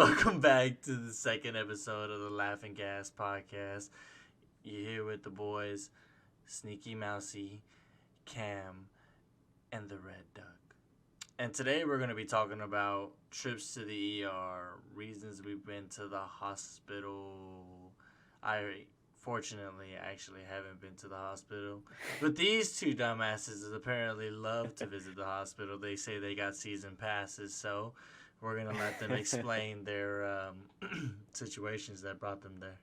welcome back to the second episode of the Laughing Gas podcast. You're here with the boys, Sneaky Mousy, Cam, and the Red Duck. And today we're going to be talking about trips to the ER, reasons we've been to the hospital. I fortunately actually haven't been to the hospital, but these two dumbasses apparently love to visit the hospital. They say they got season passes, so we're going to let them explain their situations that brought them there.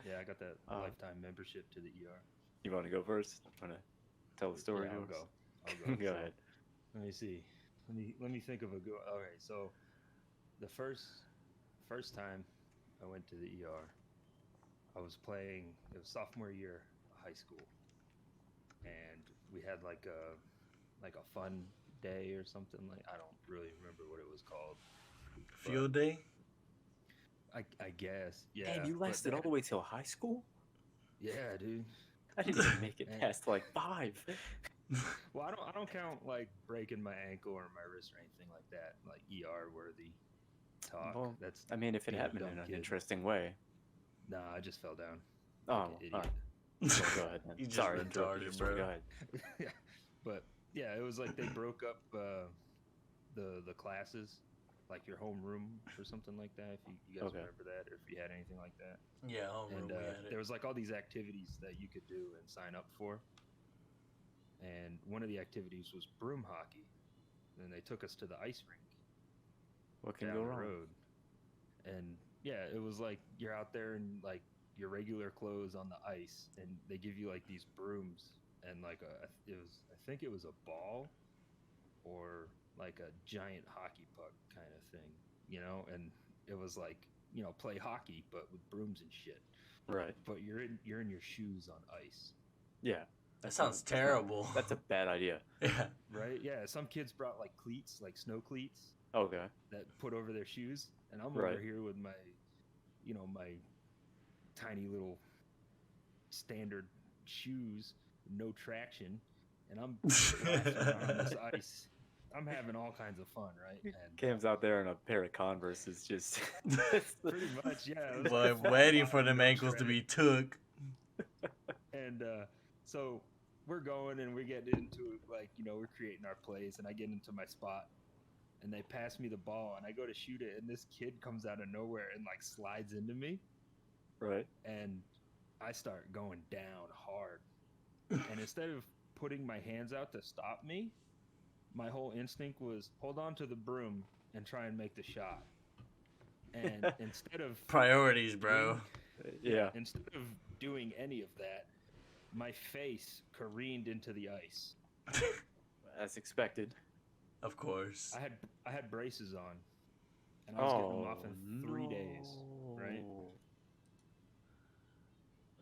Yeah, I got that lifetime membership to the ER. You want to go first? Want to tell the story? Yeah, I'll go. Go ahead. Let me see. Let me think of a good. All right, so the first time I went to the ER, I was playing. It was sophomore year of high school, and we had like a fun day or something. Like, I don't really remember what it was called. Field day? I guess. Yeah. Damn, you lasted all the way till high school? Yeah, dude. I didn't even make it past like 5. Well, I don't count like breaking my ankle or my wrist or anything like that, like ER worthy talk. Well, That's I mean, if it being a happened dumb in an kid. interesting way. Nah, I just fell down. Oh, Like all an right. idiot. Well, go ahead. Then. You just Sorry, retarded, interrupted your story. bro. Go ahead. Yeah, but yeah, it was like they broke up the classes, like your homeroom or something like that. If you guys Okay. remember that, or if you had anything like that. Yeah, homeroom, And we had it. there was like all these activities that you could do and sign up for. And one of the activities was broom hockey. And they took us to the ice rink What can down go the wrong? road. And yeah, it was like you're out there in like your regular clothes on the ice, and they give you like these brooms and like I think it was a ball or like a giant hockey puck kind of thing, and it was like, play hockey but with brooms and shit. Right. But you're in your shoes on ice. Yeah. That sounds terrible. That's a bad idea. Yeah. Right? Yeah, some kids brought like cleats, like snow cleats Okay. that put over their shoes, and I'm Right. over here with my my tiny little standard shoes, no traction, and I'm blasting around on this ice. I'm having all kinds of fun, right? And Cam's out there in a pair of Converse. Just pretty much, yeah. it was But like waiting for bottom them no ankles to shred. be took. And so we're going and we get into like, we're creating our plays, and I get into my spot, and they pass me the ball, and I go to shoot it, and this kid comes out of nowhere and like slides into me, right. and I start going down hard. And instead of putting my hands out to stop me, my whole instinct was hold on to the broom and try and make the shot. And instead of Priorities, bro. Yeah. instead of doing any of that, my face careened into the ice. As expected. Of course. I had braces on, and I was getting them off in 3 days, right?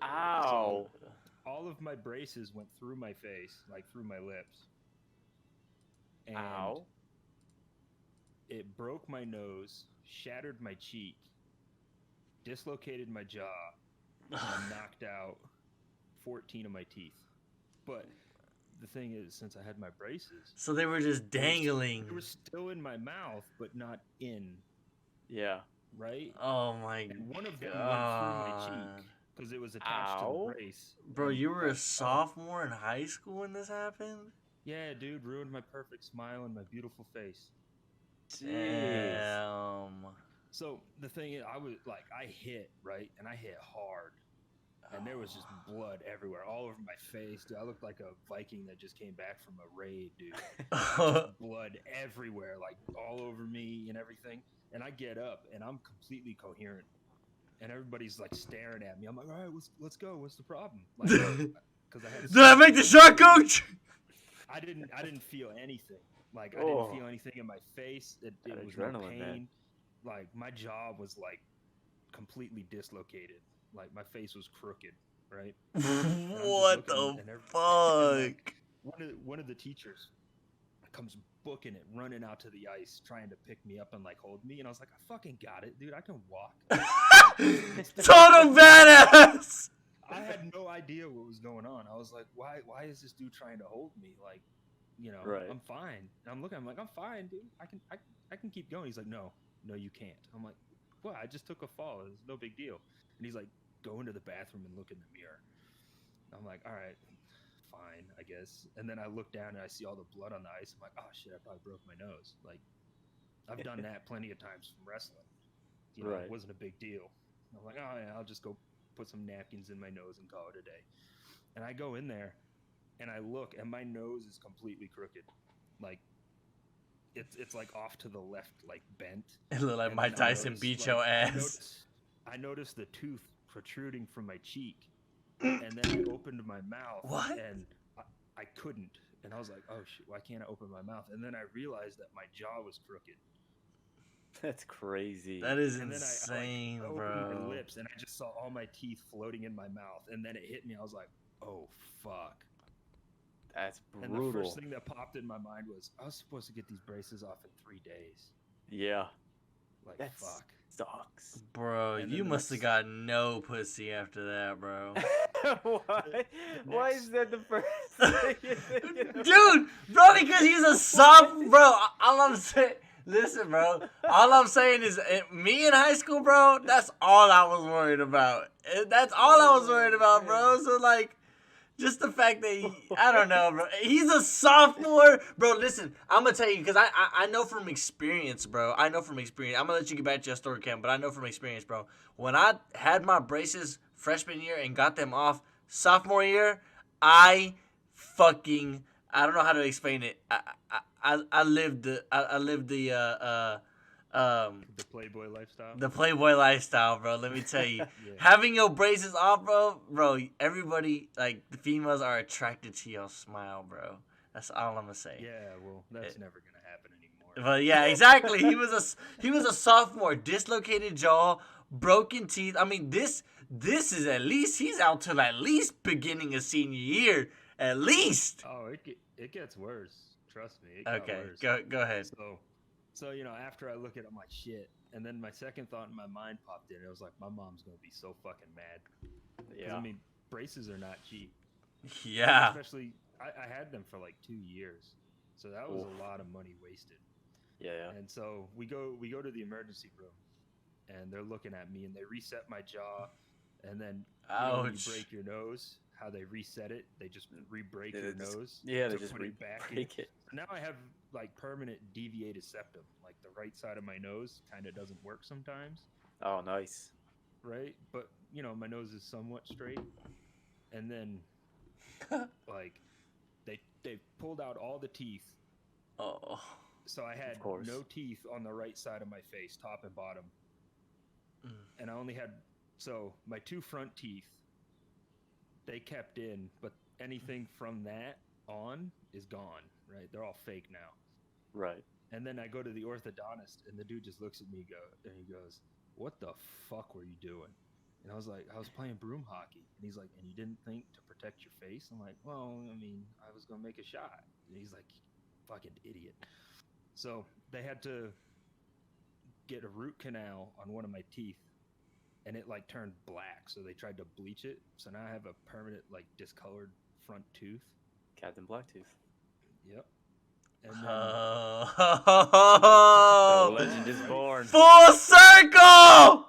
Ow. All of my braces went through my face, like through my lips. And Ow. it broke my nose, shattered my cheek, dislocated my jaw, and knocked out 14 of my teeth. But the thing is, since I had my braces, So they were just dangling. they were still in my mouth, but not in, Yeah. right? Oh my And one of them god. went through my cheek because it was attached to Ow. the brace. Bro, And you were I- a sophomore in high school when this happened? Yeah, dude, ruined my perfect smile and my beautiful face. Jeez. Damn. So the thing is, I hit, right? And I hit hard. And there was just blood everywhere, all over my face. Dude, I looked like a Viking that just came back from a raid, dude. Just blood everywhere, like all over me and everything. And I get up, and I'm completely coherent. And everybody's like staring at me. I'm like, all right, let's go. What's the problem? Like, because I had. Did I make the shot, coach? I didn't feel anything. Like I Oh. didn't feel anything in my face. It That was no adrenaline, pain. man. Like my jaw was like completely dislocated. Like my face was crooked, right? What the looking, and fuck? One of the teachers comes booking it, running out to the ice, trying to pick me up and like hold me, and I was like, I fucking got it, dude. I can walk. Total badass. I had no idea what was going on. I was like, why is this dude trying to hold me? Like, Right. I'm fine. And I'm like, I'm fine, dude. I can keep going. He's like, no, no, you can't. I'm like, well, I just took a fall. It's no big deal. And he's like, go into the bathroom and look in the mirror. I'm like, all right, fine, I guess. And then I look down and I see all the blood on the ice. I'm like, oh shit, I probably broke my nose. Like, I've done that plenty of times from wrestling. You know, Right. It wasn't a big deal. I'm like, oh yeah, I'll just go put some napkins in my nose and call it a day. And I go in there and I look and my nose is completely crooked. Like, it's like off to the left, like bent. It looked like And Mike then I Tyson noticed, beat like, your I ass. I noticed the tooth protruding from my cheek, and then I opened my mouth, What? and I couldn't, and I was like, oh shit, why can't I open my mouth? And then I realized that my jaw was crooked. That's crazy. That is And then insane, I opened bro. my lips, and I just saw all my teeth floating in my mouth, and then it hit me. I was like, oh fuck. That's And brutal. the first thing that popped in my mind was, I was supposed to get these braces off in 3 days. Yeah. Like, That's fuck. sucks. Bro, And you then the must have next- got no pussy after that, bro. Why? Why next- is that the first thing you think of? Dude, bro, because he's a soft, bro. All I'm saying, listen, bro. All I'm saying is, me in high school, bro. That's all I was worried about. That's all I was worried about, bro. So like, just the fact that I don't know, bro. He's a sophomore, bro. Listen, I'm gonna tell you because I know from experience, bro. I know from experience. I'm gonna let you get back to your story, Cam, but I know from experience, bro. When I had my braces freshman year and got them off sophomore year, I don't know how to explain it. I lived the The Playboy lifestyle. the Playboy lifestyle, bro. Let me tell you. Yeah. Having your braces off, bro, everybody, like, the females are attracted to your smile, bro. That's all I'm gonna say. Yeah, well, that's never gonna happen anymore. But yeah, exactly. He was a sophomore, dislocated jaw, broken teeth. I mean, this is at least he's out till at least beginning of senior year, at least. Oh, it gets worse. Trust me. It got Okay, worse. go ahead. So after I look at it, I'm like, shit. And then my second thought in my mind popped in. It was like, my mom's gonna be so fucking mad. 'Cause, Yeah. I mean, braces are not cheap. Yeah. Especially, I had them for like 2 years, so that was Oof. a lot of money wasted. Yeah. And so we go to the emergency room, and they're looking at me, and they reset my jaw, and then you know when Ouch. you break your nose, how they reset it, they just re-break Yeah, your they just- nose. Yeah, they to just put it back in. break it. Now I have like permanent deviated septum. Like the right side of my nose kind of doesn't work sometimes, Oh, nice. right? But my nose is somewhat straight. And then like they pulled out all the teeth. Oh. So I had course. no teeth on the right side of my face, top and bottom. Mm. And I only had my 2 front teeth they kept in, but anything from that on is gone, right? They're all fake now. Right. And then I go to the orthodontist, and the dude just looks at me and he goes, "What the fuck were you doing?" And I was like, "I was playing broom hockey." And he's like, "And you didn't think to protect your face?" I'm like, "Well, I mean, I was gonna make a shot." And he's like, "Fucking idiot." So they had to get a root canal on one of my teeth, and it like turned black. So they tried to bleach it. So now I have a permanent like discolored front tooth. Captain Blacktooth. Yep. And then, Oh. The legend is born. Full circle!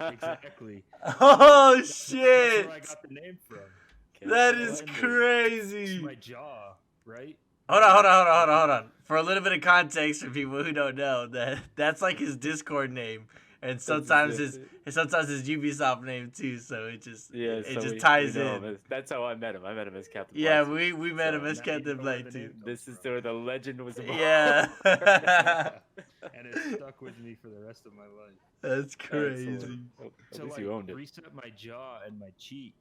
exactly. Oh That's shit! where I got the name from. That Well, is and crazy. It's my jaw, right? Hold on. For a little bit of context for people who don't know, that's like his Discord name, and sometimes his Ubisoft name too. So it just ties we know in. him as- that's how I met him. I met him as Captain. Yeah, Blacktooth. we met him So as now you Captain know where the Blacktooth. name comes This is from. where the legend was born. Yeah. And it stuck with me for the rest of my life. That's Excellent. crazy. Oh, at To least like you owned it. reset my jaw and my cheek,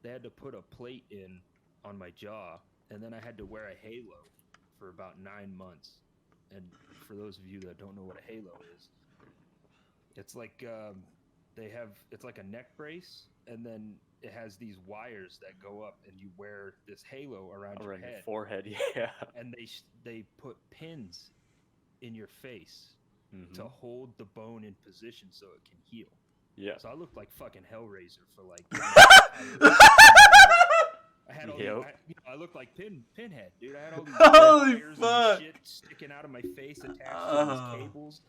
they had to put a plate in on my jaw, and then I had to wear a halo for about 9 months. And for those of you that don't know what a halo is, it's like it's like a neck brace, and then it has these wires that go up, and you wear this halo around your Around your head, forehead, yeah. and they put pins in your face to Mhm. hold the bone in position so it can heal. Yeah. So I looked like fucking Hellraiser for like. I had all Yep. I looked like Pinhead, dude. I had all these Holy wires fuck. and shit sticking out of my face attached to Oh. these cables,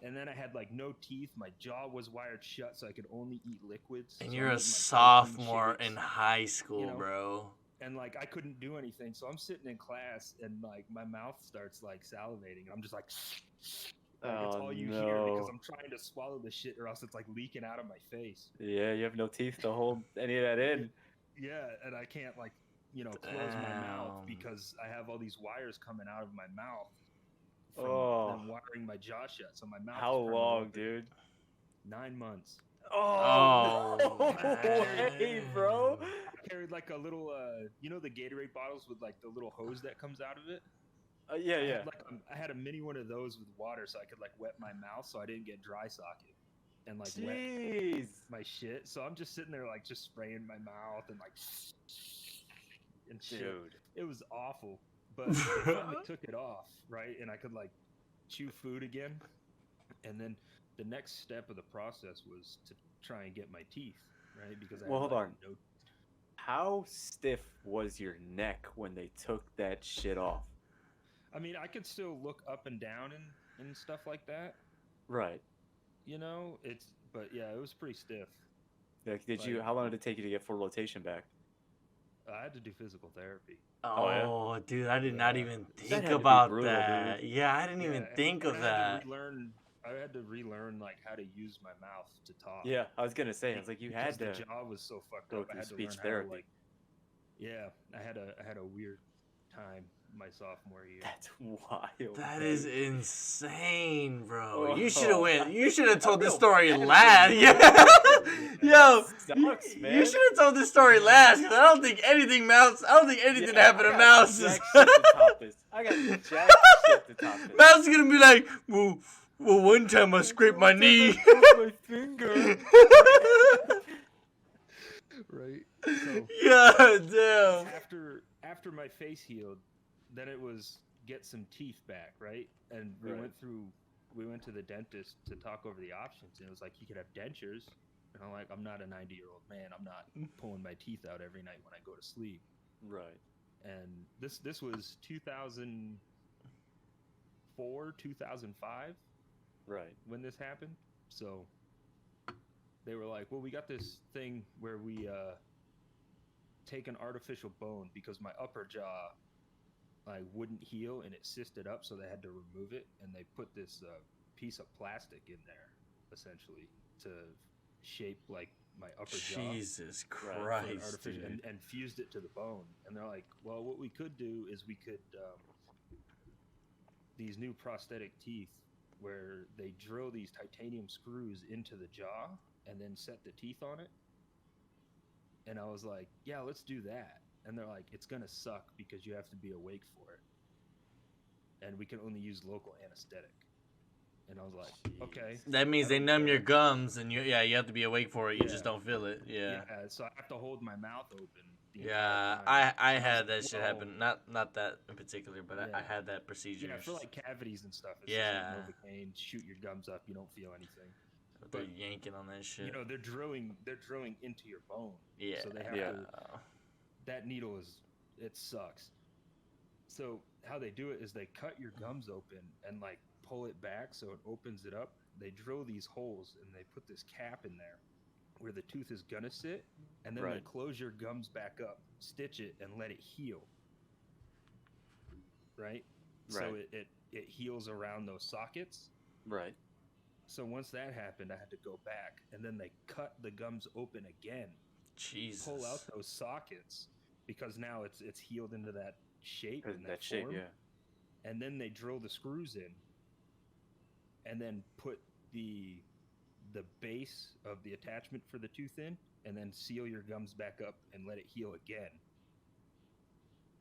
and then I had like no teeth. My jaw was wired shut, so I could only eat liquids. And so you're I'm a eating, like, sophomore protein in shakes, high school, know? bro. And like I couldn't do anything, so I'm sitting in class, and like my mouth starts like salivating, and I'm just like it's Oh, all you hear because no. I'm trying to swallow the shit, or else it's like leaking out of my face. Yeah, you have no teeth to hold any of that in. Yeah, and I can't like close my mouth Damn. because I have all these wires coming out of my mouth from Oh. them wiring my jaw shut. So my mouth. How is permanently long, open. dude? 9 months. Oh, Oh, no way, bro. man. I carried like a little, the Gatorade bottles with like the little hose that comes out of it. Yeah, I yeah. had, I had a mini one of those with water, so I could like wet my mouth, so I didn't get dry socket and like wet Jeez. my shit. So I'm just sitting there like just spraying my mouth and like and shit. Dude. It was awful, but they finally took it off, right? And I could like chew food again. And then the next step of the process was to try and get my teeth, right? Because I Well, had, hold like, on. no. How stiff was your neck when they took that shit off? I mean, I could still look up and down and stuff like that. Right. But yeah, it was pretty stiff. Like, Like- how long did it take you to get full rotation back? I had to do physical therapy. Oh, yeah? Oh, dude, I did not Yeah. even That think had to be about brutal, that. dude. Yeah, I didn't Yeah, even and- think of and that. I had to relearn like how to use my mouth to talk. Yeah, I was gonna say, I was like, you had Because to. the jaw was so fucked go up. I through had to speech learn therapy. How to, like, yeah, I had a weird time my sophomore year. That's wild. That man. is insane, bro. Oh. You should have went. You should have told this feel story bad for last. you. Yeah, yo, Sucks, you man. should have told this story last. Cause I don't think anything Yeah, happened to I got Mouse. jack shit to top this. I got jack shit to top this. Mouse is gonna be like, well, one time I scraped my knee. my finger. Right. So God damn. after my face healed, then it was get some teeth back, right? And we Right. went to the dentist to talk over the options, and it was like you could have dentures, and I'm like, I'm not a 90-year-old man. I'm not pulling my teeth out every night when I go to sleep. Right. And this was 2004, 2005 Right. when this happened. So they were like, well, we got this thing where we take an artificial bone because my upper jaw wouldn't heal and it cysted up, so they had to remove it, and they put this piece of plastic in there essentially to shape like my upper jaw. Jesus Right, Christ, Artificial, dude. and fused it to the bone. And they're like, well, what we could do is we could these new prosthetic teeth where they drill these titanium screws into the jaw and then set the teeth on it. And I was like, yeah, let's do that. And they're like, it's gonna suck because you have to be awake for it, and we can only use local anesthetic. And I was like, okay. That means I they don't numb care. your gums, and you have to be awake for it. You just Yeah. don't feel it. Yeah. So I have to hold my mouth open. The Yeah, entire time. I And had was that like, shit "Whoa." happen. Not that in particular, but I Yeah. had that procedure. Yeah, for like cavities and stuff. It's Yeah. just like Novocaine, shoot your gums up, you don't feel anything. They're but, yanking on that shit. You know, they're drilling into your bone. yeah. So they have Yeah. to. That needle it sucks. So how they do it is they cut your gums open and like pull it back so it opens it up. They drill these holes and they put this cap in there where the tooth is gonna sit, and then they Right. close your gums back up, stitch it, and let it heal. Right? So Right. it heals around those sockets. Right. So once that happened, I had to go back, and then they cut the gums open again, Jesus. pull out those sockets because now it's healed into that shape and That shape, form. yeah. And then they drill the screws in, and then put the base of the attachment for the tooth in, and then seal your gums back up and let it heal again.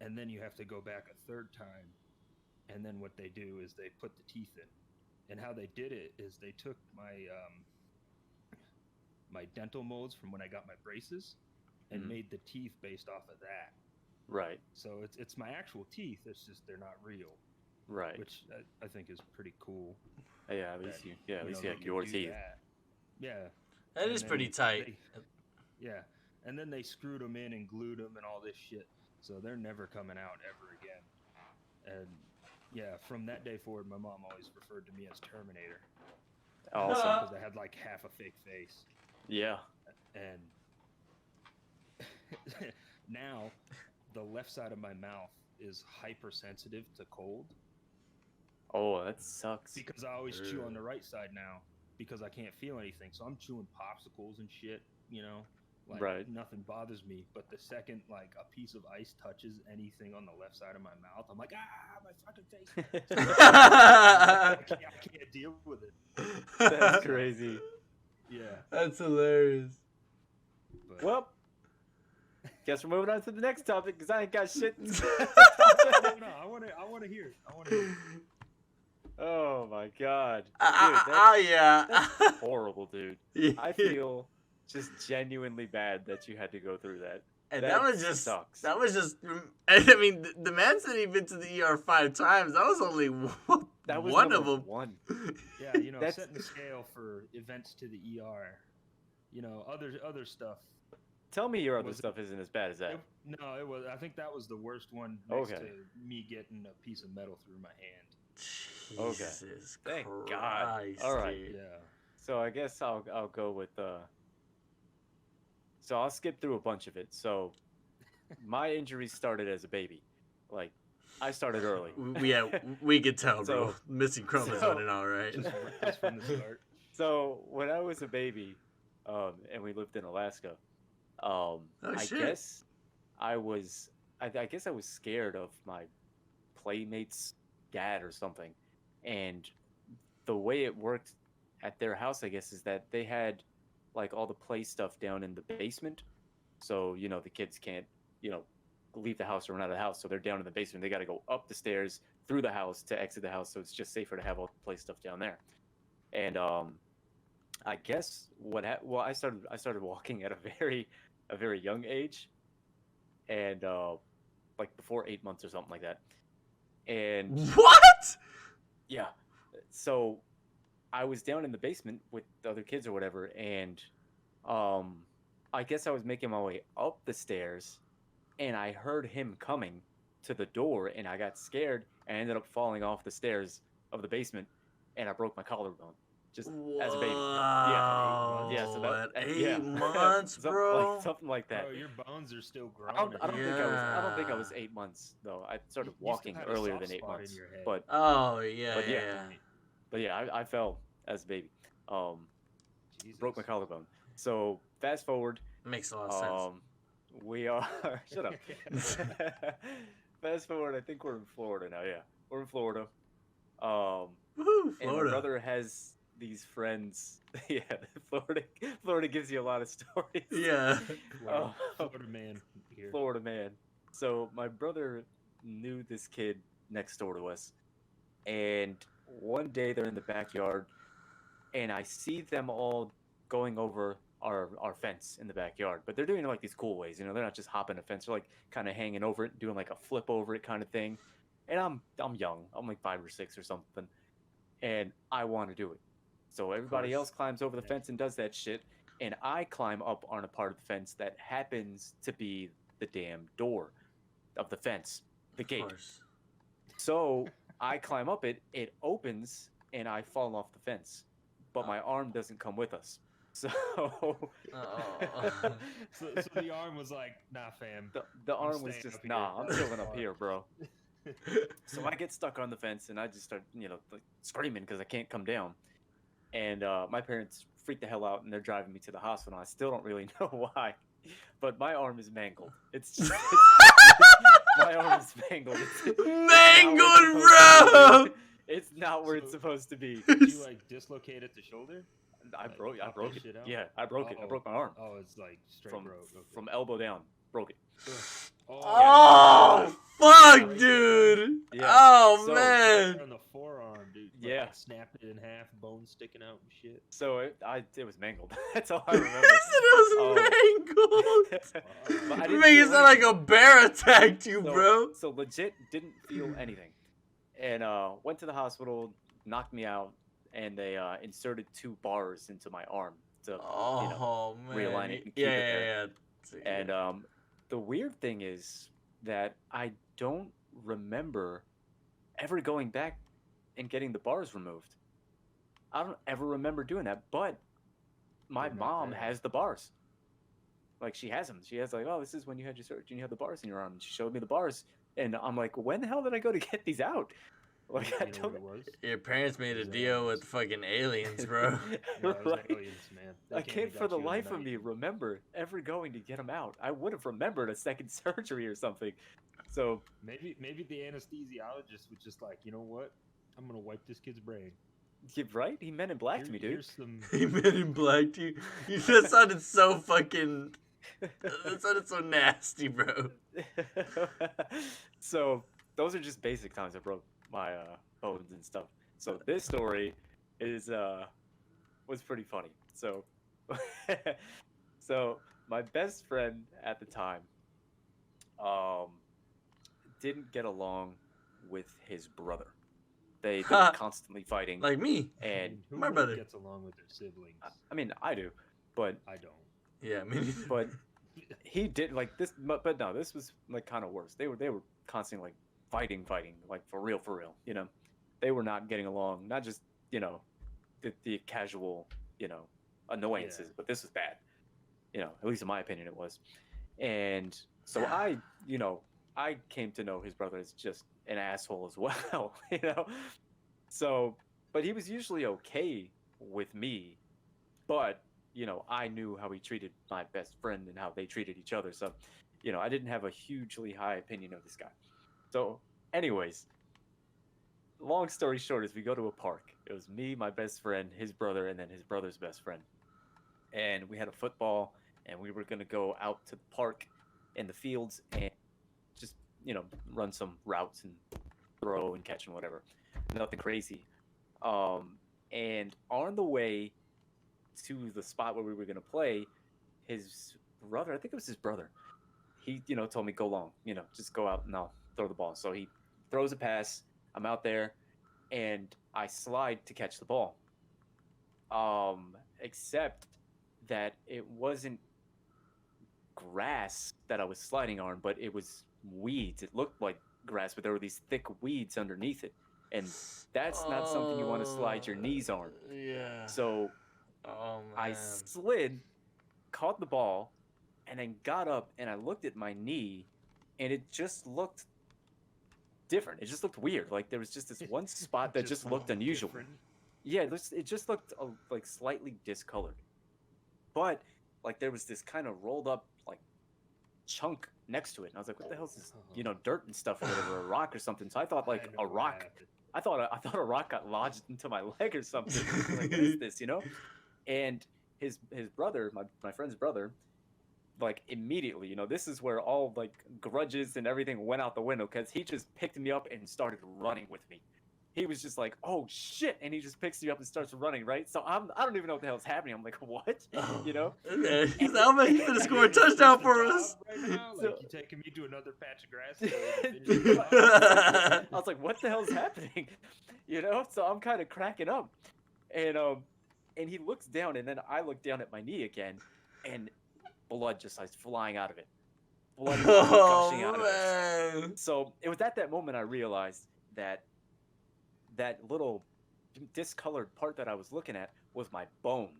And then you have to go back a third time, and then what they do is they put the teeth in. And how they did it is they took my my dental molds from when I got my braces and Mhm. made the teeth based off of that. Right. So it's my actual teeth. It's just they're not real, Right. which I think is pretty cool. Yeah, at least that, you at least you they have can your do teeth. that. Yeah. That And is then pretty tight. Yeah, and then they screwed them in and glued them and all this shit. So they're never coming out ever again. And yeah, from that day forward, my mom always referred to me as Terminator. Awesome. because I had like half a fake face, Yeah. and now the left side of my mouth is hypersensitive to cold Oh, that sucks. because I always chew on the right side now because I can't feel anything. So I'm chewing popsicles and shit, like Right. nothing bothers me. But the second like a piece of ice touches anything on the left side of my mouth, I'm like, my fucking face hurts." I can't deal with it. That's crazy. Yeah. That's hilarious. But Well, guess we're moving on to the next topic because I ain't got shit. no, I want to hear it. I want to hear it. Oh my god, dude, Oh yeah. that's horrible, dude. Yeah. I feel just genuinely bad that you had to go through that. And that that was just sucks. That was just. I mean, the man said he'd been to the ER 5 times. That was only That was one number of them. one. Yeah, That's- setting the scale for events to the ER. Other stuff. Tell me your other Was it- stuff isn't as bad as that. No, it was. I think that was the worst one. Next Okay. to me getting a piece of metal through my hand. Okay. Jesus Thank Christ, God. All right. dude. Yeah. So I guess I'll go with So I'll skip through a bunch of it. So my injuries started as a baby. Like I started early. Yeah, we could tell, bro. So- Missing chromosome so- and all right. Just from the start. So when I was a baby, and we lived in Alaska, I shit. guess I was scared of my playmate's dad or something, and the way it worked at their house, I guess, is that they had like all the play stuff down in the basement, so the kids can't leave the house or run out of the house, so they're down in the basement. They got to go up the stairs through the house to exit the house, so it's just safer to have all the play stuff down there. And I guess I started walking at a very young age, and like before 8 months or something like that. And What? yeah, so I was down in the basement with the other kids or whatever, and I guess I was making my way up the stairs, and I heard him coming to the door, and I got scared and ended up falling off the stairs of the basement, and I broke my collarbone. Just as a baby. Wow. Yeah, so that, At yeah. 8 months, bro. Something like that. Bro, your bones are still I growing. don't think I was Yeah. 8 months though. I started You still walking had a earlier soft than 8 spot in months. your head. But Oh yeah, But yeah. yeah, I fell as a baby. Jesus. Broke my collarbone. So fast forward, Makes a lot of sense. we are shut up. Fast forward, I think we're in Florida now. Yeah, we're in Florida. Woohoo, And my Florida. brother has these friends. Yeah, Florida gives you a lot of stories. Yeah. Florida, Oh. Florida man here. Florida man. So my brother knew this kid next door to us, and one day they're in the backyard, and I see them all going over our fence in the backyard, but they're doing it like these cool ways. They're not just hopping a fence; they're like kind of hanging over it, doing like a flip over it kind of thing. And I'm young, I'm like 5 or 6 or something, and I want to do it. So everybody course. else climbs over the Yeah. fence and does that shit, and I climb up on a part of the fence that happens to be the damn door of the fence, the Of gate. course. So I climb up it, it opens, and I fall off the fence, but my arm doesn't come with us. So Oh. So the arm was like, nah, fam. the I'm arm was staying just up here. nah, I'm That's chilling up far." here, bro. So I get stuck on the fence, and I just start like screaming because I can't come down. And my parents freak the hell out, and they're driving me to the hospital. I still don't really know why, but my arm is mangled. It's just my arm is mangled. It's not where Mangled, it's supposed to bro. be. It's not where it's So- supposed to be. Did you like dislocate at the shoulder? I Like, broke pop that it. shit out? Yeah, I broke it. I Oh. broke my arm Oh, it's like straight from broke. Okay. from elbow down. Broke it. Oh, fuck, Yeah. dude. Yeah. Oh, So- Right man. on the forearm, dude. Like, Yeah. snapped it in half, bone sticking out and shit. So it was mangled. That's all I He remember. said it was mangled. But I You didn't make it feel sound like anything. a bear attacked you, So- bro. So legit didn't feel anything, and went to the hospital, knocked me out, and they inserted 2 bars into my arm to Oh, man. realign it and keep yeah, it there. yeah. And the weird thing is that I don't remember ever going back and getting the bars removed. I don't ever remember doing that, but my They're not mom there. has the bars. Like she has them. She has like, oh, this is when you had your surgery and you have the bars in your arm. And she showed me the bars, and I'm like, when the hell did I go to get these out? Like I You know don't. what it was? Your parents made a Those deal aliens. with fucking aliens, bro. Yeah, it was Right. aliens, man. They I came can't and for got the you in life of night. me remember ever going to get them out. I would have remembered a second surgery or something. So Maybe the anesthesiologist was just like, you know what? I'm gonna wipe this kid's brain. right, he Men in Black to me, dude. Here's some. He Men in Black to you. That sounded so fucking. That sounded so nasty, bro. So those are just basic times I broke my bones and stuff. So this story is was pretty funny. So so my best friend at the time didn't get along with his brother. They were constantly fighting. Like me. And who my really brother. gets along with their siblings? I mean, I do, but I don't. Yeah, me neither. but he did like this. But no, this was like kind of worse. They were constantly like fighting, like for real. You know, they were not getting along. Not just the casual annoyances, but this was bad. At least in my opinion, it was. And so I came to know his brother as just an asshole as well, So, but he was usually okay with me, but I knew how he treated my best friend and how they treated each other. So, I didn't have a hugely high opinion of this guy. So, anyways, long story short is we go to a park. It was me, my best friend, his brother, and then his brother's best friend. And we had a football, and we were going to go out to the park in the fields and just, run some routes and throw and catch and whatever. Nothing crazy. And on the way to the spot where we were going to play, his brother, I think it was his brother, he, told me, go long, just go out and I'll throw the ball. So he throws a pass. I'm out there and I slide to catch the ball. Except that it wasn't grass that I was sliding on, but it was weeds. It looked like grass, but there were these thick weeds underneath it. And that's not something you want to slide your knees on. Yeah. So Oh, man. I slid, caught the ball, and then got up and I looked at my knee, and it just looked different. It just looked weird. Like there was just this one spot that just looked unusual. different. Yeah, it just looked like slightly discolored. But like there was this kind of rolled up like chunk next to it, and I was like, "What the hell is this? Dirt and stuff or whatever, a rock or something." So I thought like I know a what rock. happened. I thought a rock got lodged into my leg or something. Like, what is this, And his brother, my friend's brother, like immediately, this is where all like grudges and everything went out the window because he just picked me up and started running with me. He was just like, "Oh shit!" and he just picks me up and starts running. Right, so I don't even know what the hell's happening. I'm like, "What?" Okay. He's like, "Oh man, he's gonna score a touchdown for us." Right now, So- like you taking me to another patch of grass. so we can finish the job? I was like, "What the hell's happening?" So I'm kind of cracking up, and he looks down, and then I look down at my knee again, and blood just starts flying out of it. Blood gushing out of it. Oh man. So it was at that moment I realized that little discolored part that I was looking at was my bone.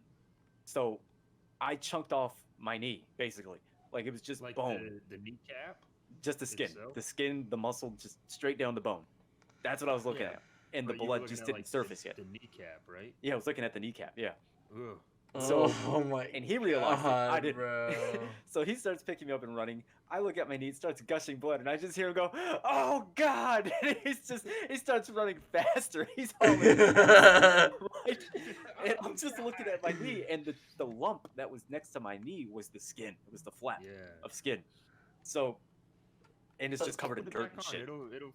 So I chunked off my knee, basically. Like it was just Like bone. the kneecap. Just the skin. itself? The skin, the muscle, just straight down the bone. That's what I was looking Yeah. at. And the But you were blood looking just at, didn't like, surface yet. The kneecap, right? Yeah, I was looking at the kneecap, yeah. Ugh. So- oh my. And he realized it. I God, didn't. bro. So he starts picking me up and running. I look at my knee, it starts gushing blood, and I just hear him go, "Oh God!" And he starts running faster. He's hauling ass, right? And I'm just looking at my knee, and the lump that was next to my knee was the skin. It was the flap Yeah. of skin. So, and it's just covered in Put it dirt back and on, shit. It'll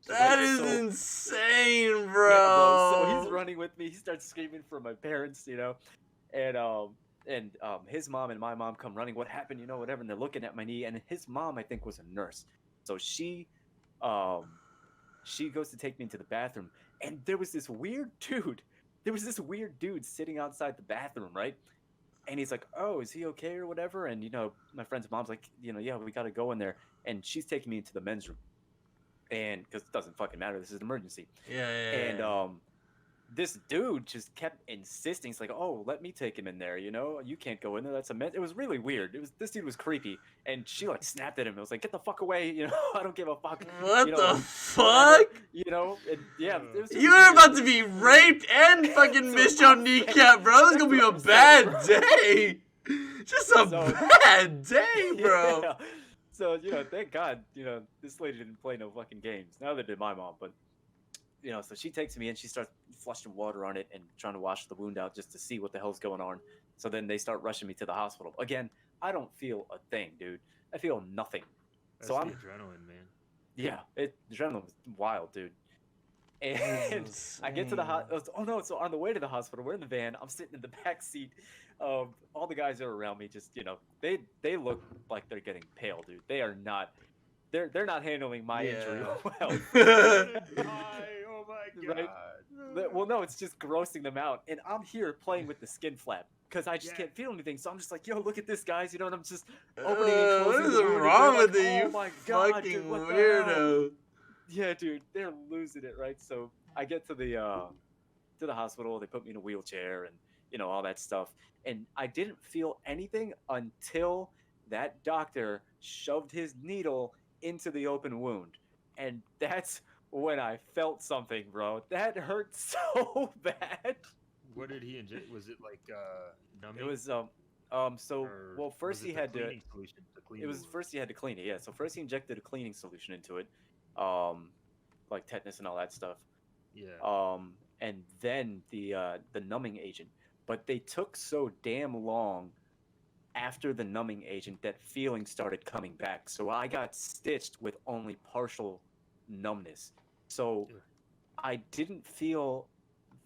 That Right, is so- insane, Yeah, bro. So he's running with me. He starts screaming for my parents, and his mom and my mom come running. What happened? Whatever. And they're looking at my knee. And his mom, I think, was a nurse. So she goes to take me into the bathroom, and there was this weird dude. There was this weird dude sitting outside the bathroom, right? And he's like, "Oh, is he okay or whatever?" And my friend's mom's like, "Yeah, we got to go in there." And she's taking me into the men's room, and because it doesn't fucking matter, this is an emergency. Yeah. And this dude just kept insisting. It's like, oh, let me take him in there. You know, you can't go in there. That's a mess. It was really weird. This dude was creepy, and she like snapped at him. It was like, get the fuck away. You know, I don't give a fuck. What you the know, fuck? You know, and yeah, it was just You're weird. about to be raped and fucking So miss your I'm saying- kneecap, bro. It's gonna be a that's what I'm saying, bad day. Just a So- bad day, bro. Yeah. So, you know, thank God, you know, this lady didn't play no fucking games. Neither did my mom, but, you know, so she takes me and she starts flushing water on it and trying to wash the wound out just to see what the hell's going on. So then they start rushing me to the hospital. Again, I don't feel a thing, dude. I feel nothing. That's So the I'm, adrenaline, man. yeah, the adrenaline was wild, dude. And I get to the hospital. Oh no! So on the way to the hospital, we're in the van. I'm sitting in the back seat. All the guys are around me. Just they look like they're getting pale, dude. They are not. They're not handling my injury well. Oh my god. Right? Well, no, it's just grossing them out, and I'm here playing with the skin flap because I just can't feel anything. So I'm just like, yo, look at this, guys. You know, and I'm just opening and What closing. is the wound, and wrong they're with like, you, oh my god, fucking dude, what the hell?" weirdo? Yeah, dude, they're losing it, right? So I get to the hospital. They put me in a wheelchair and all that stuff. And I didn't feel anything until that doctor shoved his needle into the open wound, and that's when I felt something, bro. That hurt so bad. What did he inject? Was it like numbing? It was so Or well, first was it he the had to. cleaning solution to clean It the was wound? first he had to clean it, yeah. So first he injected a cleaning solution into it, like tetanus and all that stuff. Yeah. And then the numbing agent. But they took so damn long after the numbing agent that feeling started coming back. So I got stitched with only partial numbness. So Yeah. I didn't feel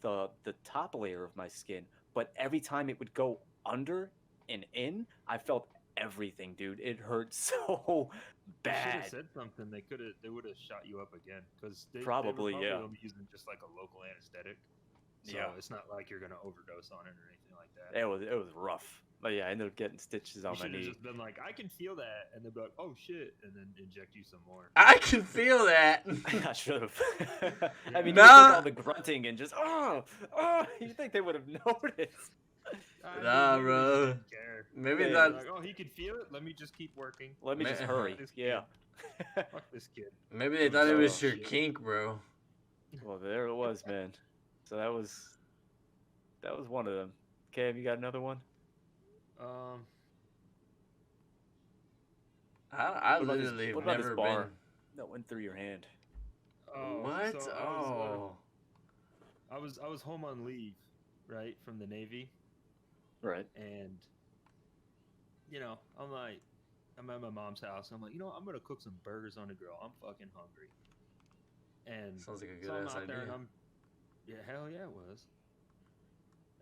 the top layer of my skin, but every time it would go under and in, I felt everything, dude. It hurt so They should bad. have said something. They would have shot you up again because they Probably, they were yeah. only using just like a local anesthetic. So Yeah. it's not like you're gonna overdose on it or anything like that. It was rough. But yeah, I ended up getting stitches on You my should have knee. just been like, I can feel that, and they'd be like, oh shit, and then inject you some more. I can feel that. I should have. I mean, you Nah. think all the grunting and just you think they would have noticed? Nah, Maybe they just bro. didn't care. Maybe Yeah, They're that. like, oh, he could feel it. Let me just keep working. Let me just Man. hurry. This Yeah. Fuck this kid. Maybe they thought it was Oh, your shit. kink, bro. Well, there it was, man. So that was one of them. Cam, you got another one? I What about this- literally have what about this never bar? been. That went through your hand. Oh, What? so Oh. I was home on leave, right, from the Navy, Right. and I'm at my mom's house. And I'm like, I'm gonna cook some burgers on the grill. I'm fucking hungry. And Sounds like a good so I'm ass out there, and idea. yeah, hell yeah, it was.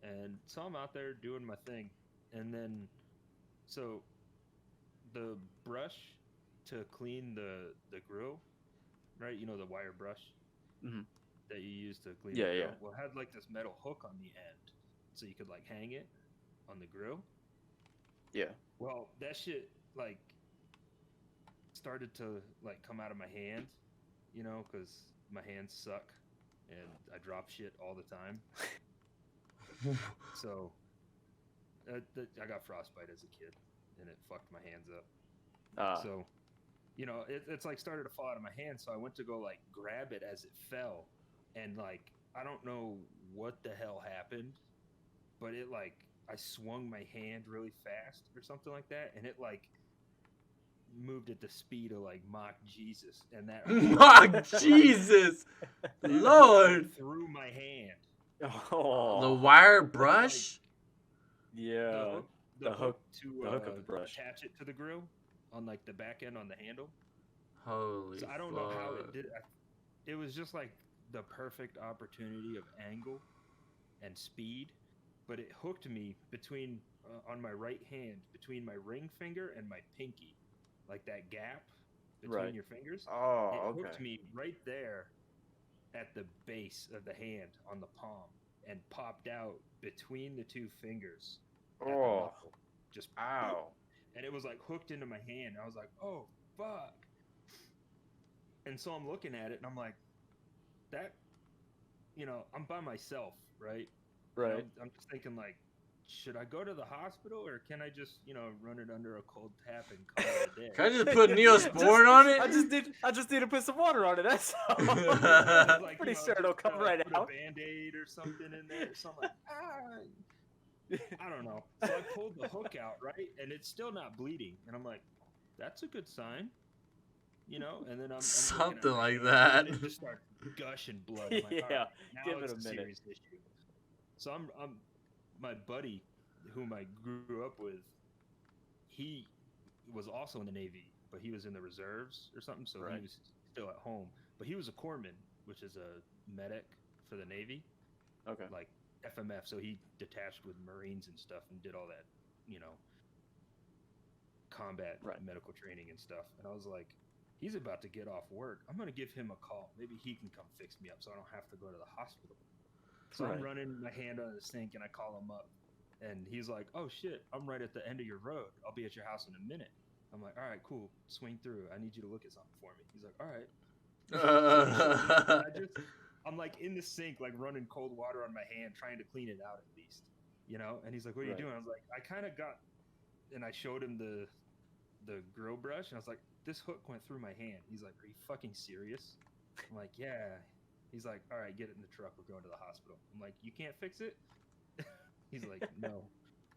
And so I'm out there doing my thing, and then so the brush to clean the grill, right? The wire brush Mhm. that you use to clean Yeah, the grill. yeah. Well, it had like this metal hook on the end, so you could like hang it on the grill. Yeah. Well, that shit like started to like come out of my hand, because my hands suck and I drop shit all the time. So I got frostbite as a kid, and it fucked my hands up. So, it's like started to fall out of my hand. So I went to go like grab it as it fell, and like I don't know what the hell happened, but it like I swung my hand really fast or something like that, and it like moved at the speed of like Mach Jesus, and that Mock Jesus, Lord. through my hand. Oh. The wire brush. Yeah. The hook to the hook of the brush. attach it to the grill on like the back end on the handle. Holy. So I don't know how it fuck. did. It was just like the perfect opportunity of angle and speed, but it hooked me between on my right hand between my ring finger and my pinky, like that gap between Right. your fingers. Oh, It hooked me right there at the base of the hand on the palm and popped out between the two fingers. At the Oh. knuckle. Just Ow. and it was like hooked into my hand. I was like, "Oh fuck!" And so I'm looking at it, and I'm like, "That I'm by myself, right? Right. I'm just thinking like, should I go to the hospital or can I just, run it under a cold tap and call it a day? Can I just put Neosporin on it? I just need to put some water on it. That's all. It's like, Pretty just sure it'll come like, right put out. a Band-Aid or something in there. So I'm like, I don't know. So I pulled the hook out, right? And it's still not bleeding. And I'm like, that's a good sign. And then I'm looking at Something my like hand, that. and it just starts gushing blood. I'm like, all Yeah, right, now give it it's a minute. serious issue. So I'm my buddy, whom I grew up with, he was also in the Navy, but he was in the reserves or something, so Right. he was still at home. But he was a corpsman, which is a medic for the Navy, Okay. like FMF. So he detached with Marines and stuff and did all that, combat Right. medical training and stuff. And I was like, he's about to get off work. I'm gonna give him a call. Maybe he can come fix me up, so I don't have to go to the hospital. So I'm Right. running my hand on the sink and I call him up. And he's like, oh shit, I'm right at the end of your road. I'll be at your house in a minute. I'm like, all right, cool. Swing through. I need you to look at something for me. He's like, all right. I'm like in the sink, like running cold water on my hand, trying to clean it out at least. And he's like, what are you Right. doing? I was like, I kind of got, and I showed him the grill brush. And I was like, this hook went through my hand. He's like, are you fucking serious? I'm like, yeah. He's like, all right, get it in the truck. We're going to the hospital. I'm like, you can't fix it? He's like, no,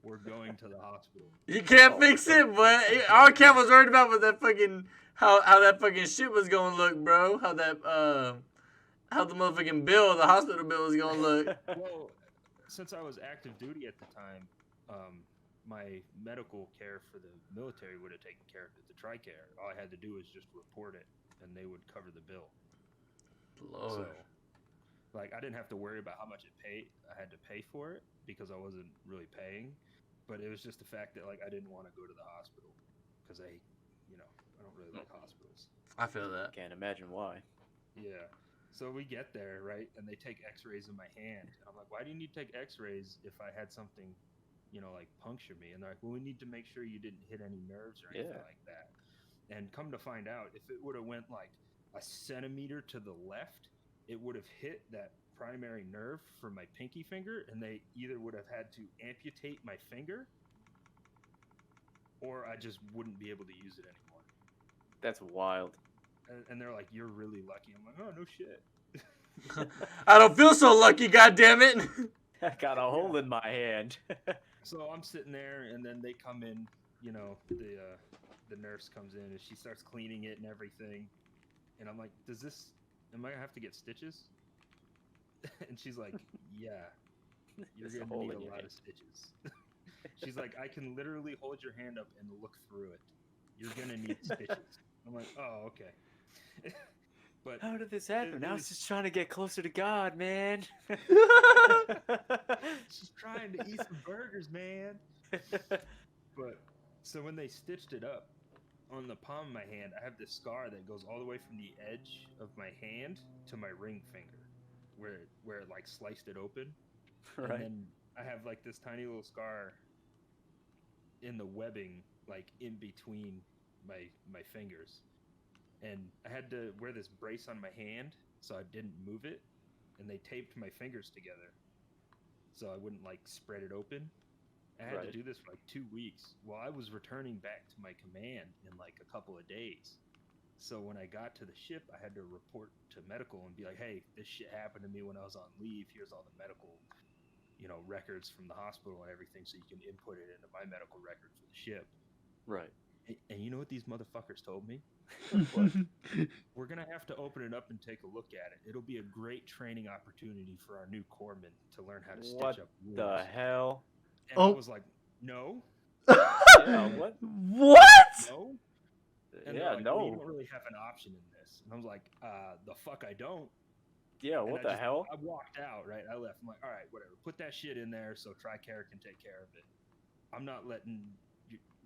we're going to the hospital. You can't fix it, but all Cam was worried about was that fucking how that fucking shit was gonna look, bro. How the motherfucking bill, the hospital bill, was gonna look. Well, since I was active duty at the time, my medical care for the military would have taken care of it, the TRICARE. All I had to do was just report it, and they would cover the bill. Lord. So, like, I didn't have to worry about how much I had to pay for it because I wasn't really paying. But it was just the fact that, like, I didn't want to go to the hospital because I don't really like hospitals. I feel that. Can't imagine why. Yeah. So we get there, right? And they take x-rays of my hand. And I'm like, why do you need to take x-rays if I had something, like puncture me? And they're like, well, we need to make sure you didn't hit any nerves or anything like that. And come to find out, if it would have went like a centimeter to the left, it would have hit that primary nerve from my pinky finger, and they either would have had to amputate my finger or I just wouldn't be able to use it anymore. That's wild. And they're like, you're really lucky. I'm like, oh, no shit. I don't feel so lucky, goddammit. I got a hole in my hand. So I'm sitting there, and then they come in, the nurse comes in, and she starts cleaning it and everything. And I'm like, am I going to have to get stitches? And she's like, yeah, you're There's a going hole to need in a your lot hand. of stitches. She's like, I can literally hold your hand up and look through it. You're going to need stitches. I'm like, oh, okay. But How did this happen? I was was- just trying to get closer to God, man. she's trying to eat some burgers, man. But so when they stitched it up on the palm of my hand, I have this scar that goes all the way from the edge of my hand to my ring finger, where it like sliced it open. And Right. then I have like this tiny little scar in the webbing, like in between my fingers. And I had to wear this brace on my hand so I didn't move it, and they taped my fingers together so I wouldn't like spread it open. I had Right. to do this for like 2 weeks while I was returning back to my command in like a couple of days. So when I got to the ship, I had to report to medical and be like, hey, this shit happened to me when I was on leave. Here's all the medical, records from the hospital and everything, so you can input it into my medical record for the ship. Right. And you know what these motherfuckers told me? What? We're going to have to open it up and take a look at it. It'll be a great training opportunity for our new corpsmen to learn how to stitch What up the wounds. hell? And Oh. I was like, no, Yeah, what? What? no. And they're Yeah, like, well, you no. don't really have an option in this. And I was like, the fuck I don't. Yeah, And what I the just- hell? I walked out, right? I left. I'm like, all right, whatever. Put that shit in there so TRICARE can take care of it. I'm not letting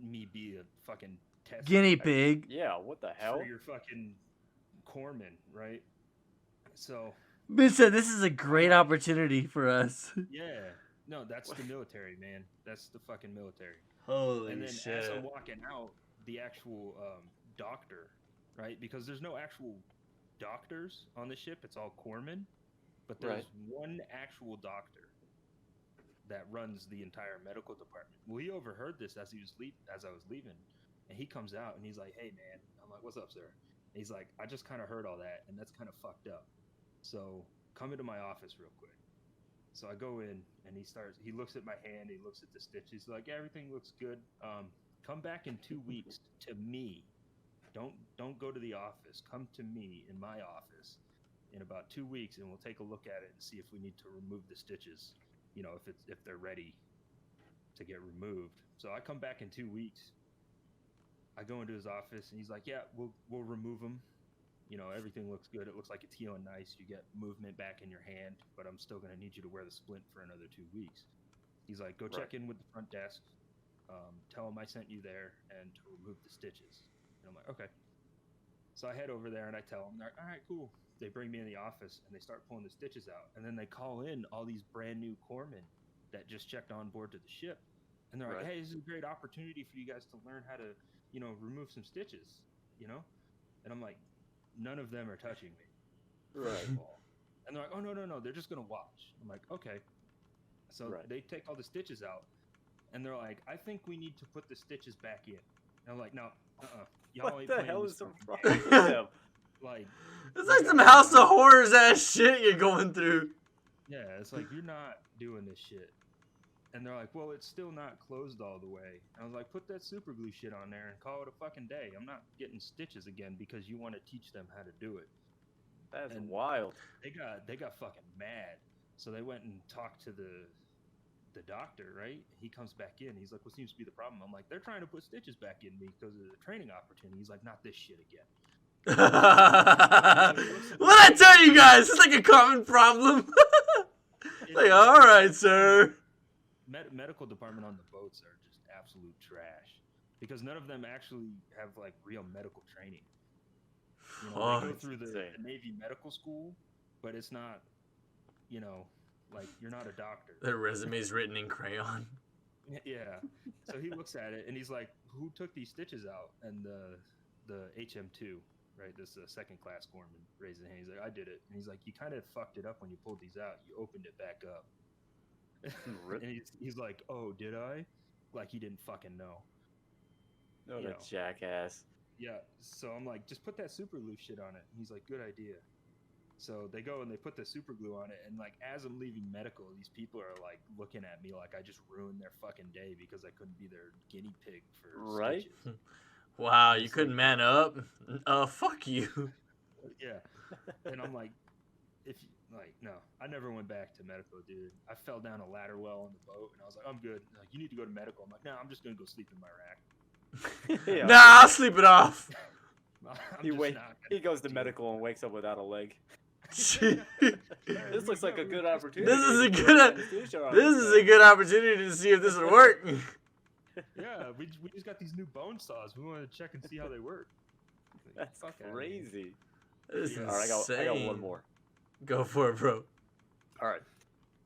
me be a fucking test Guinea subject pig. Yeah, what the hell? for your fucking corpsman, right? So, Bitch said this is a great opportunity for us. yeah. No, that's the military, man. That's the fucking military. Holy And then shit. as I'm walking out, the actual doctor, right? Because there's no actual doctors on the ship. It's all corpsmen. but there's one actual doctor that runs the entire medical department. Well, he overheard this as I was leaving, and he comes out and he's like, "Hey, man," I'm like, "What's up, sir?" And he's like, "I just kind of heard all that, and that's kind of fucked up. So come into my office real quick." So I go in, and he looks at my hand, he looks at the stitches, he's like, "Yeah, everything looks good. Come back in 2 weeks to me. Don't go to the office. Come to me in my office in about 2 weeks, and we'll take a look at it and see if we need to remove the stitches. You know, if they're ready to get removed." So I come back in 2 weeks. I go into his office, and he's like, "Yeah, we'll remove them. You know, everything looks good. It looks like it's healing nice. You get movement back in your hand, but I'm still going to need you to wear the splint for another 2 weeks." He's like, "Go check in with the front desk. Tell them I sent you there and to remove the stitches." And I'm like, "Okay." So I head over there and I tell them, they're like, "All right, cool." They bring me in the office and they start pulling the stitches out. And then they call in all these brand new corpsmen that just checked on board to the ship. And they're like, "Hey, this is a great opportunity for you guys to learn how to, you know, remove some stitches, you know?" And I'm like, none of them are touching me. Right. And they're like, "Oh, no. They're just going to watch." I'm like, "Okay." So they take all the stitches out and they're like, "I think we need to put the stitches back in." And I'm like, "No, y'all What ain't the playing hell this is the fucking problem game." with them? Like, It's like some House of Horrors ass shit you're going through. yeah, it's like, "You're not doing this shit." And they're like, "Well, it's still not closed all the way." And I was like, "Put that super glue shit on there and call it a fucking day. I'm not getting stitches again because you want to teach them how to do it." That's And wild. They got fucking mad. So they went and talked to the doctor, right? He comes back in. He's like, "What seems to be the problem?" I'm like, "They're trying to put stitches back in me because of the training opportunity." He's like, "Not this shit again." What I tell you guys, it's like a common problem. Like, all right, sir. Medical department on the boats are just absolute trash because none of them actually have like real medical training. You know, they go through the Navy medical school, but it's not, you know, like, you're not a doctor. Their resume's written in crayon. Yeah. So he looks at it and he's like, "Who took these stitches out?" And the HM2, right, this second class corpsman, raised his hand. He's like, "I did it." And he's like, "You kind of fucked it up when you pulled these out. You opened it back up." And he's like, "Oh, did I?" Like he didn't fucking know. Oh, that jackass. Yeah. So I'm like, "Just put that super glue shit on it." And he's like, "Good idea." So they go and they put the super glue on it, and like as I'm leaving medical, these people are like looking at me like I just ruined their fucking day because I couldn't be their guinea pig for stitches. Wow, you couldn't man up? Fuck you. Yeah. And I'm like, no, I never went back to medical, dude. I fell down a ladder well on the boat, and I was like, "I'm good." Like, "You need to go to medical." I'm like, "No, I'm just gonna go sleep in my rack." Nah, I'll sleep it off. He goes to medical and wakes up without a leg. This looks like a good opportunity. This is a good opportunity to see if this would work. Yeah, we just got these new bone saws. We want to check and see how they work. That's crazy. This is All right, I got one more. Go for it, bro. All right.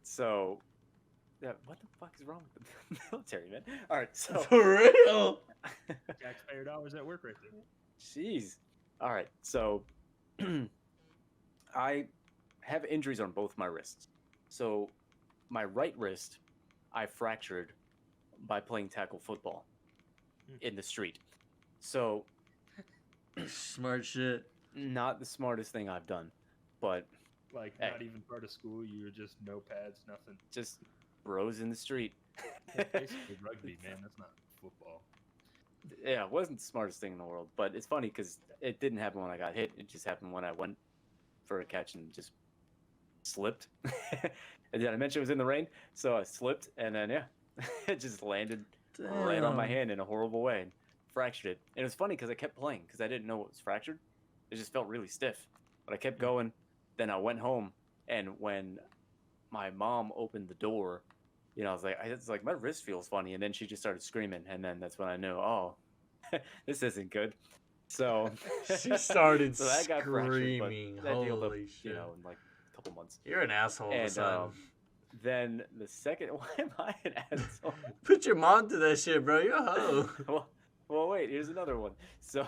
So, what the fuck is wrong with the military, man? All right, so for real. Taxpayer dollars at work right there. Jeez. All right, so I have injuries on both my wrists. So my right wrist, I fractured by playing tackle football in the street. So smart shit. Not the smartest thing I've done, but like not even part of school. You were just no pads, nothing. Just bros in the street. That's basically rugby, man. That's not football. Yeah, it wasn't the smartest thing in the world, but it's funny because it didn't happen when I got hit. It just happened when I went for a catch and just slipped. And then I mentioned it was in the rain, so I slipped, and then it just landed right on my hand in a horrible way and fractured it. And it was funny because I kept playing because I didn't know it was fractured. It just felt really stiff, but I kept going. Then I went home, and when my mom opened the door, I was like, my wrist feels funny. And then she just started screaming. And then that's when I knew, oh, this isn't good. So she started so that got screaming. That Holy healed up, shit. in like a couple months. You're an asshole. And son. then the second, why am I an asshole? Put your mom to that shit, bro. You're a hoe. well, wait, here's another one. So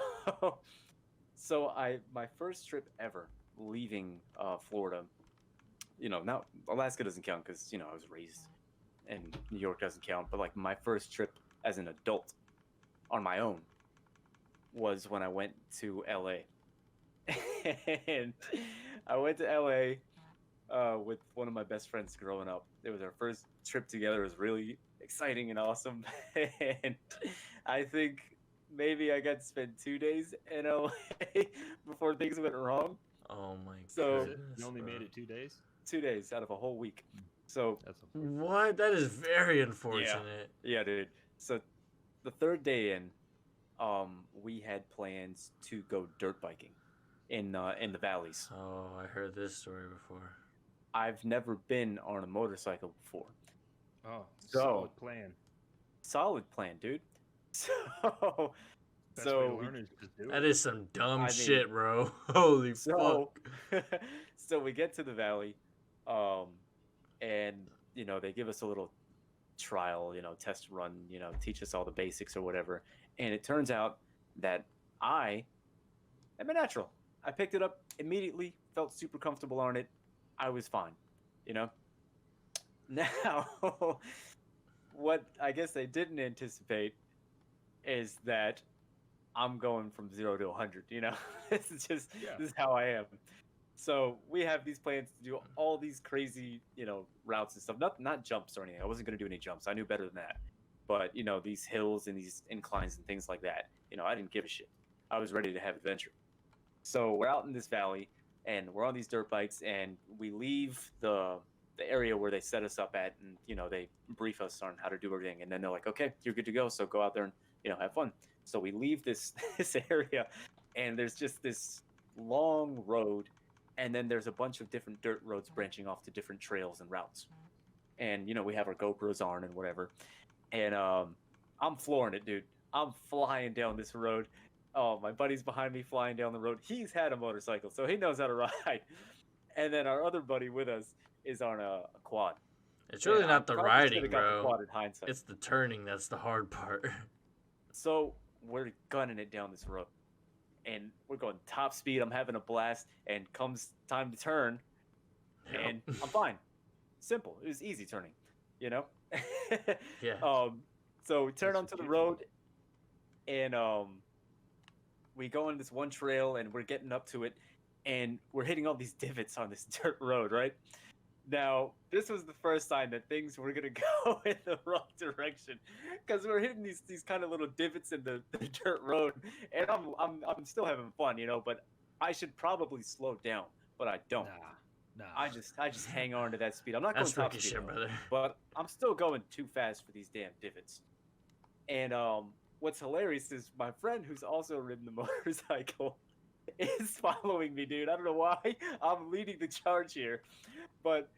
my first trip ever leaving Florida, now Alaska doesn't count because I was raised, and New York doesn't count. But like my first trip as an adult on my own was when I went to LA, and I went to LA with one of my best friends growing up. It was our first trip together. It was really exciting and awesome, and I think maybe I got to spend 2 days in LA before things went wrong. Oh my So- Is it? goodness. You only bro. made it 2 days. 2 days out of a whole week. So That's unfortunate. What? That is very unfortunate. yeah, dude. So the third day in, we had plans to go dirt biking in the valleys. Oh, I heard this story before. I've never been on a motorcycle before. Oh, So- solid plan. Solid plan, dude. So Best way so to we- learn is just do That it. is some dumb I mean- shit, bro. Holy so fuck. so we get to the valley, and they give us a little trial, test run, teach us all the basics or whatever. And it turns out that I am a natural. I picked it up immediately, felt super comfortable on it. I was fine, Now, what I guess they didn't anticipate is that I'm going from 0 to 100, This is just Yeah. this is how I am. So we have these plans to do all these crazy, routes and stuff. Not jumps or anything. I wasn't going to do any jumps. I knew better than that. But these hills and these inclines and things like that. I didn't give a shit. I was ready to have adventure. So we're out in this valley, and we're on these dirt bikes, and we leave the area where they set us up at, and they brief us on how to do everything, and then they're like, okay, you're good to go. So go out there and have fun. So we leave this this area, and there's just this long road. And then there's a bunch of different dirt roads branching off to different trails and routes. And, we have our GoPros on and whatever. And I'm flooring it, dude. I'm flying down this road. Oh, my buddy's behind me flying down the road. He's had a motorcycle, so he knows how to ride. And then our other buddy with us is on a quad. It's really And not I the probably riding, should've got the bro. quad in hindsight. It's the turning that's the hard part. So we're gunning it down this road. And we're going top speed. I'm having a blast. And comes time to turn, and I'm fine. Simple. It was easy turning, Yeah. So we turn That's onto the cute. road, and we go on this one trail, and we're getting up to it, and we're hitting all these divots on this dirt road, right? Now, this was the first sign that things were gonna go in the wrong direction, because we're hitting these kind of little divots in the dirt road, and I'm still having fun, but I should probably slow down, but I don't. Nah. I just hang on to that speed. I'm not That's going top rookie speed, shit, brother. but I'm still going too fast for these damn divots. And what's hilarious is my friend, who's also ridden the motorcycle, is following me, dude. I don't know why. I'm leading the charge here, but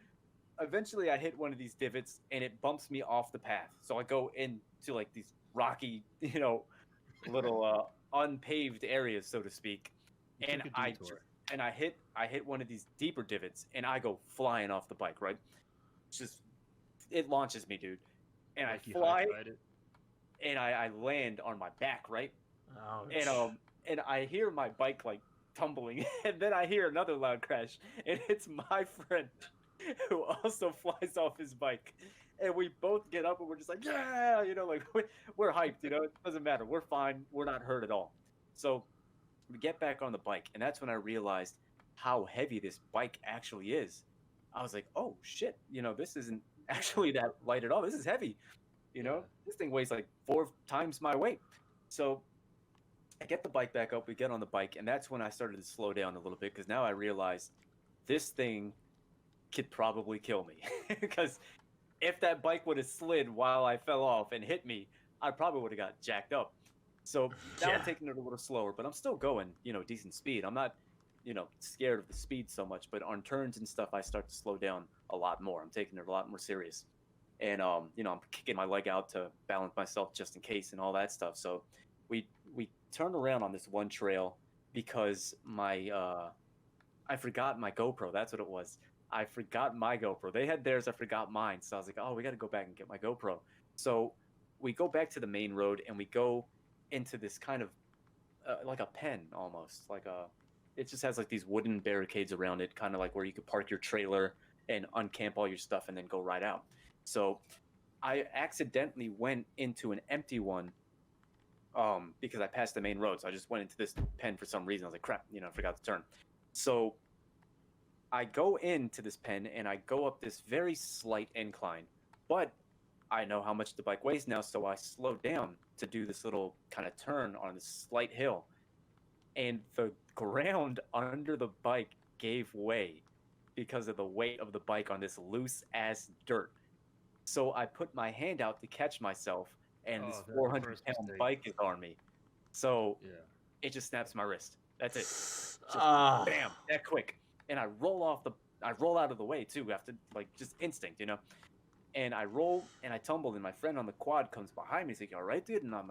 eventually I hit one of these divots and it bumps me off the path. So I go into like these rocky, little unpaved areas, so to speak. You And took a detour. I hit one of these deeper divots and I go flying off the bike, right? It launches me, dude. And Like I you fly high-tried it. and I land on my back, right? Ouch. And I hear my bike like tumbling, and then I hear another loud crash, and it's my friend who also flies off his bike. And we both get up and we're just like, yeah, like we're hyped, it doesn't matter. We're fine. We're not hurt at all. So we get back on the bike, and that's when I realized how heavy this bike actually is. I was like, oh shit, this isn't actually that light at all. This is heavy. Yeah. This thing weighs like 4 times my weight. So I get the bike back up, we get on the bike, and that's when I started to slow down a little bit, because now I realized this thing could probably kill me. Because if that bike would have slid while I fell off and hit me, I probably would have got jacked up. So now Yeah. I'm taking it a little slower, but I'm still going, decent speed. I'm not, scared of the speed so much, but on turns and stuff, I start to slow down a lot more. I'm taking it a lot more serious. And, I'm kicking my leg out to balance myself just in case and all that stuff. So we turned around on this one trail because I forgot my GoPro. That's what it was. I forgot my GoPro. They had theirs. I forgot mine. So I was like, oh, we got to go back and get my GoPro. So we go back to the main road and we go into this kind of like a pen almost. It just has like these wooden barricades around it, kind of like where you could park your trailer and uncamp all your stuff and then go right out. So I accidentally went into an empty one because I passed the main road. So I just went into this pen for some reason. I was like, crap, I forgot to turn. So I go into this pen and I go up this very slight incline, but I know how much the bike weighs now, so I slowed down to do this little kind of turn on this slight hill. And the ground under the bike gave way because of the weight of the bike on this loose ass dirt. So I put my hand out to catch myself, and this 400-pound bike is on me. So it just snaps my wrist. That's it. Just bam, that quick. And I roll out of the way too, after just instinct, And I roll and I tumble, and my friend on the quad comes behind me. He's like, "All right, dude?" And I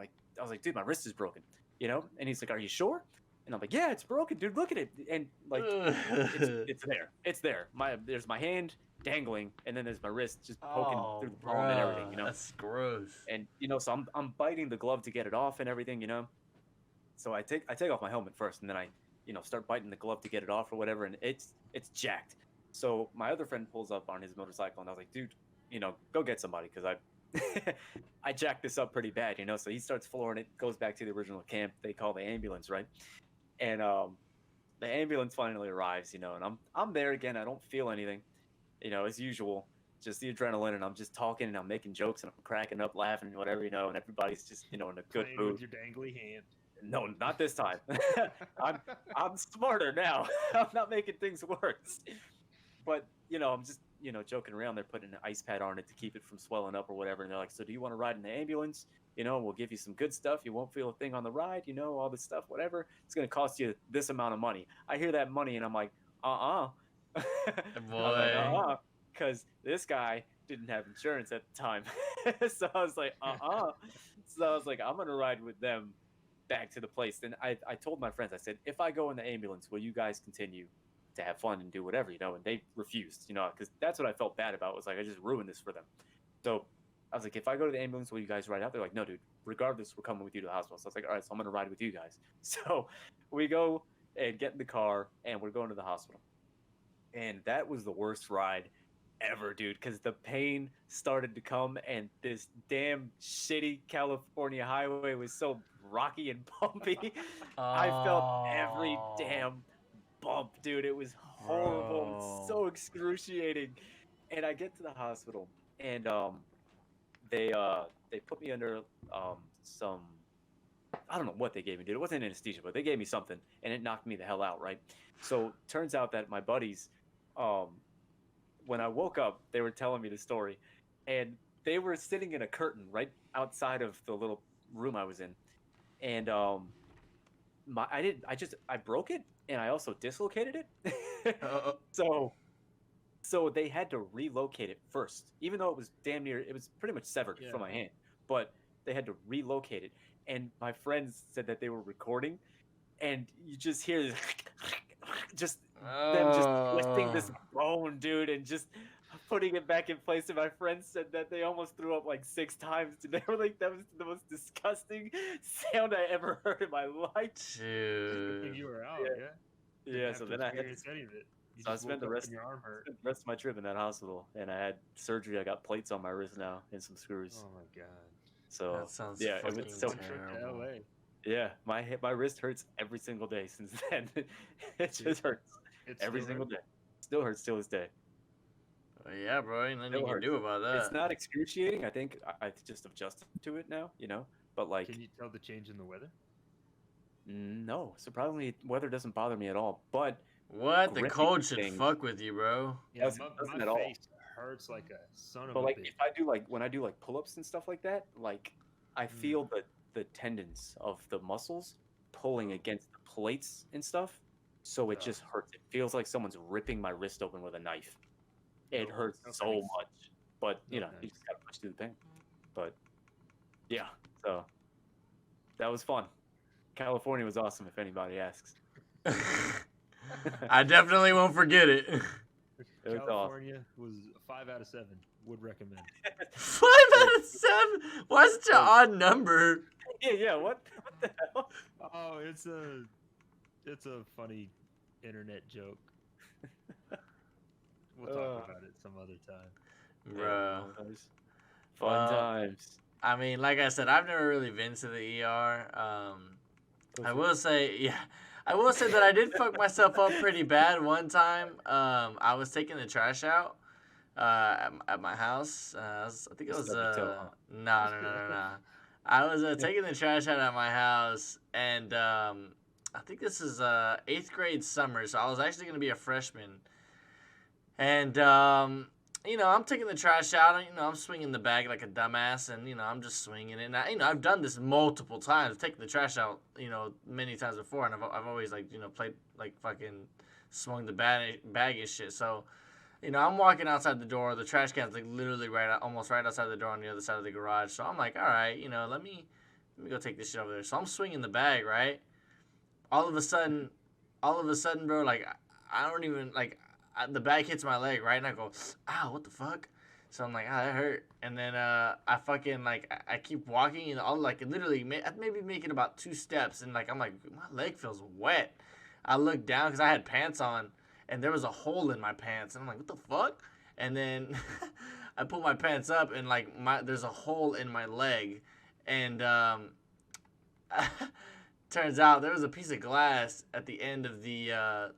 was like, "Dude, my wrist is broken," And he's like, "Are you sure?" And I'm like, "Yeah, it's broken, dude. Look at it." And it's there. It's there. There's my hand dangling, and then there's my wrist just poking through the palm and everything. That's gross. And so I'm biting the glove to get it off and everything. So I take off my helmet first, and then I start biting the glove to get it off or whatever, and it's jacked. So my other friend pulls up on his motorcycle, and I was like, "Dude, go get somebody," because I jacked this up pretty bad, So he starts flooring it, goes back to the original camp. They call the ambulance, right? And the ambulance finally arrives, and I'm there again. I don't feel anything, as usual, just the adrenaline, and I'm just talking and I'm making jokes and I'm cracking up, laughing, and whatever, and everybody's just in a good mood. With your dangly hand. No, not this time. I'm smarter now. I'm not making things worse. But I'm just joking around. They're putting an ice pad on it to keep it from swelling up or whatever. And they're like, "So do you want to ride in the ambulance? We'll give you some good stuff. You won't feel a thing on the ride. All this stuff, whatever. It's gonna cost you this amount of money." I hear that money and I'm like, Boy. Because this guy didn't have insurance at the time. So I was like, So I was like, I'm gonna ride with them back to the place. Then I told my friends, I said, "If I go in the ambulance, will you guys continue to have fun and do whatever?" And they refused, because that's what I felt bad about, was like, I just ruined this for them. So I was like, "If I go to the ambulance, will you guys ride out?" They're like, "No, dude, regardless, we're coming with you to the hospital." So I was like, "All right, so I'm gonna ride with you guys." So we go and get in the car and we're going to the hospital. And that was the worst ride ever, dude, because the pain started to come, and this damn shitty California highway was so rocky and bumpy. I felt every damn bump, dude. It was horrible, so excruciating. And I get to the hospital, and they put me under some, I don't know what they gave me, dude. It wasn't anesthesia, but they gave me something, and it knocked me the hell out, right? So turns out that my buddies, when I woke up, they were telling me the story, and they were sitting in a curtain right outside of the little room I was in, and I broke it, and I also dislocated it. So they had to relocate it first, even though it was it was pretty much severed from my hand, but they had to relocate it. And my friends said that they were recording, and you just hear this just them just twisting this bone, dude, and just putting it back in place. And my friends said that they almost threw up like 6 times. They were like, "That was the most disgusting sound I ever heard in my life." Dude. You were out, yeah. So then I had any of it. So I spent the rest of my trip in that hospital, and I had surgery. I got plates on my wrist now and some screws. Oh my god. So That sounds it fucking was so terrible. LA. Yeah, my wrist hurts every single day since then. It just hurts every single day. Still hurts till this day. Yeah, bro. Ain't nothing you Still can do about that. It's not excruciating. I think I just adjusted to it now, But like, can you tell the change in the weather? no, surprisingly, weather doesn't bother me at all. But What? The gripping cold should things- fuck with you, bro. Yeah, Doesn't my at all. face hurts like a son of But a like, bitch. if I do when I do pull-ups and stuff like that, I feel the tendons of the muscles pulling against the plates and stuff, so it just hurts. It feels like someone's ripping my wrist open with a knife. It hurts so much, but you just gotta push through the pain. But yeah, so that was fun. California was awesome, if anybody asks. I definitely won't forget it. It was California was a 5 out of 7. Would recommend. 5 out of 7? Why such an odd number? Yeah. What the hell? Oh, it's a funny internet joke. We'll talk about it some other time. Bro. Fun Well, times. I mean, like I said, I've never really been to the ER. I will say that I did fuck myself up pretty bad one time. I was taking the trash out at my house. I think it was Stubbed your toe, huh? no. I was taking the trash out at my house, and I think this is 8th grade summer, so I was actually gonna be a freshman, and I'm taking the trash out, and I'm swinging the bag like a dumbass, and I'm just swinging it. And I've done this multiple times, taking the trash out, many times before, and I've always played fucking swung the bag and shit. So, I'm walking outside the door. The trash can's literally almost right outside the door on the other side of the garage. So I'm like, all right, let me go take this shit over there. So I'm swinging the bag, right? All of a sudden, bro, I don't even the bag hits my leg, right? And I go, ow, what the fuck? So I'm like, that hurt. And then I fucking I keep walking, and I'll literally maybe make it about 2 steps, and I'm like, my leg feels wet. I look down because I had pants on, and there was a hole in my pants, and I'm like, what the fuck? And then I pull my pants up, and there's a hole in my leg, and turns out there was a piece of glass at the end of the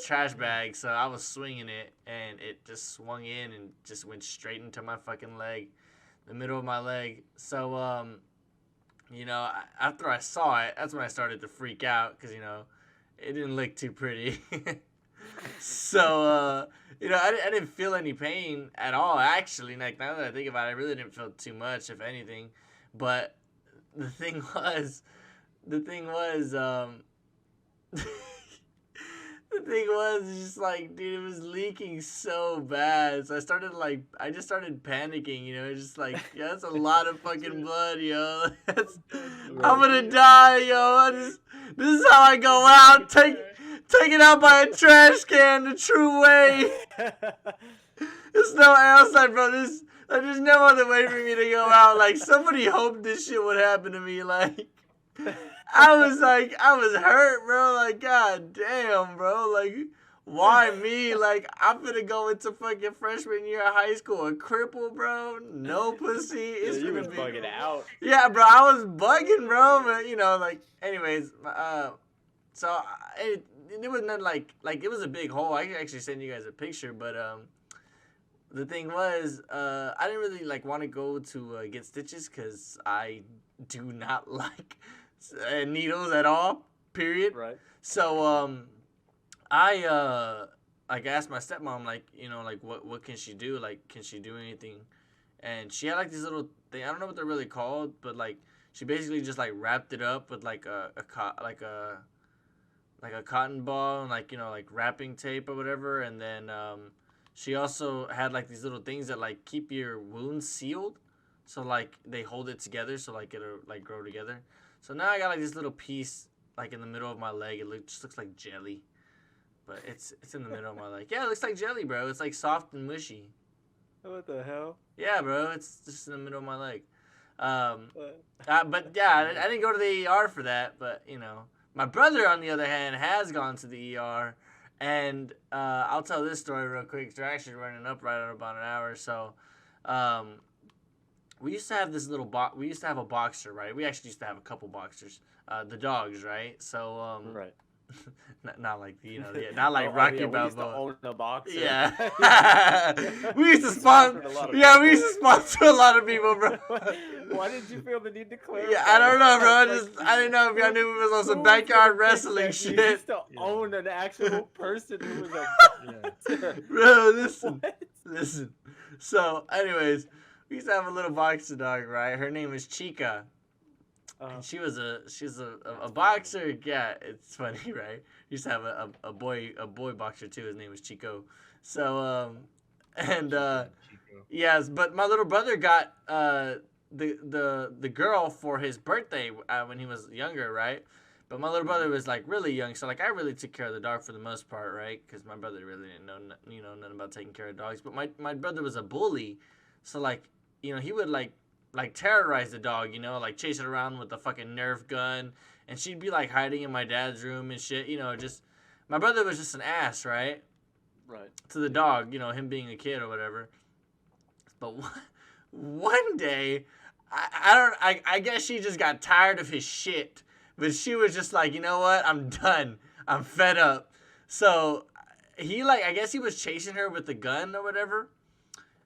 trash bag, so I was swinging it, and it just swung in and just went straight into my fucking leg, the middle of my leg. So after I saw it, that's when I started to freak out, because it didn't look too pretty. So I didn't feel any pain at all, actually. Now that I think about it, I really didn't feel too much, if anything. But the thing was the thing was just dude, it was leaking so bad. So I just started panicking, just yeah, that's a lot of fucking blood, yo. I'm gonna die, yo. This is how I go out, taken out by a trash can the true way. There's no outside, bro. There's no other way for me to go out. Somebody hoped this shit would happen to me, I was hurt, bro. God damn, bro. Why me? I'm gonna go into fucking freshman year of high school a cripple, bro. No pussy. It's you gonna was be bugging out. Yeah, bro. I was bugging, bro. But anyways, so it was not it was a big hole. I can actually send you guys a picture, but the thing was, I didn't really want to go to get stitches because I do not like needles at all, period. Right. So I asked my stepmom what can she do, can she do anything, and she had these little thing, I don't know what they're really called, but she basically just wrapped it up with a cotton ball and wrapping tape or whatever, and then she also had these little things that keep your wounds sealed, so they hold it together, so it'll grow together. So now I got this little piece in the middle of my leg. It just looks like jelly, but it's in the middle of my leg. Yeah, it looks like jelly, bro. It's soft and mushy. What the hell? Yeah, bro. It's just in the middle of my leg. But yeah, I didn't go to the ER for that. But my brother, on the other hand, has gone to the ER, and I'll tell this story real quick. They're actually running up right at about an hour. So, we used to have this little we used to have a boxer, right? We actually used to have a couple boxers, the dogs, right? So, right. not like Rocky We used to Balboa. own a boxer. Yeah. we used to sponsor. Yeah, we used to sponsor a lot of people, bro. Why did you feel the need to clarify? Yeah, I don't know, bro. I didn't know if y'all knew it was on some backyard wrestling shit. You used to own an actual person who was a Bro, listen. So, anyways, we used to have a little boxer dog, right? Her name is Chica. And she's a boxer. Yeah, it's funny, right? We used to have a boy boxer too. His name was Chico. So yes, but my little brother got the girl for his birthday when he was younger, right? But my little brother was really young, so I really took care of the dog for the most part, right? Because my brother really didn't know nothing about taking care of dogs. But my brother was a bully, so he would terrorize the dog, chase it around with a fucking Nerf gun, and she'd be hiding in my dad's room and shit, just my brother was just an ass, right? Right. to the dog, him being a kid or whatever. But one day, I guess she just got tired of his shit. But she was just like, you know what? I'm done. I'm fed up. So he I guess he was chasing her with the gun or whatever,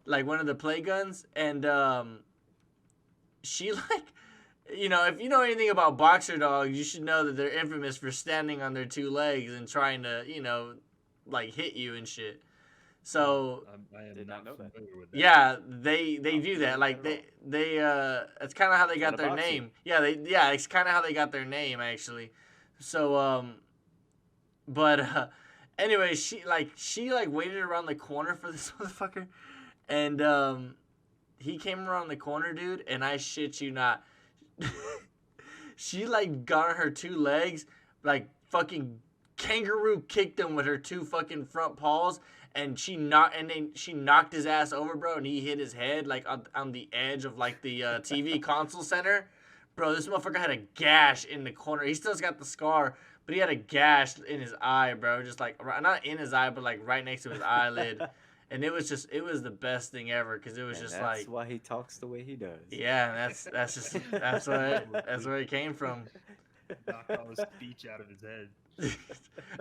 like one of the play guns, and she if you know anything about boxer dogs, you should know that they're infamous for standing on their two legs and trying to hit you and shit. So I am Did not know that. familiar with that. yeah, they do that. Like they it's kind of how they got Kinda their boxy. name. Yeah, it's kind of how they got their name actually. So but anyway, she waited around the corner for this motherfucker, and he came around the corner, dude, and I shit you not, she got on her two legs, fucking kangaroo kicked him with her two fucking front paws. And she knocked his ass over, bro, and he hit his head on the edge of the TV console center. Bro, this motherfucker had a gash in the corner. He still's got the scar, but he had a gash in his eye, bro. Just not in his eye, but right next to his eyelid. And it was the best thing ever, because it was And just that's why he talks the way he does. yeah, and that's where it came from. Knocked all the speech out of his head.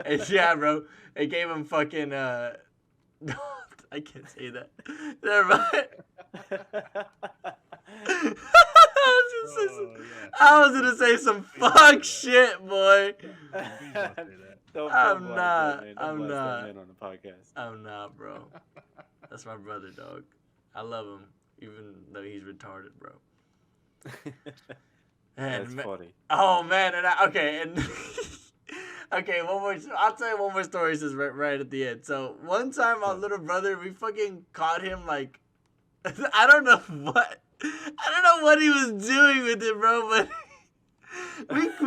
And yeah, bro, it gave him fucking I can't say that. Never mind. I was gonna say some fuck shit, boy. Please don't say that. Don't I'm blast not. that man. Don't I'm blast that not. man on the podcast. I'm not, bro. That's my brother, dog. I love him, even though he's retarded, bro. That's And funny. oh man, and okay, one more. I'll tell you one more story. Says right at the end. So one time, my little brother, we fucking caught him I don't know what he was doing with it, bro. But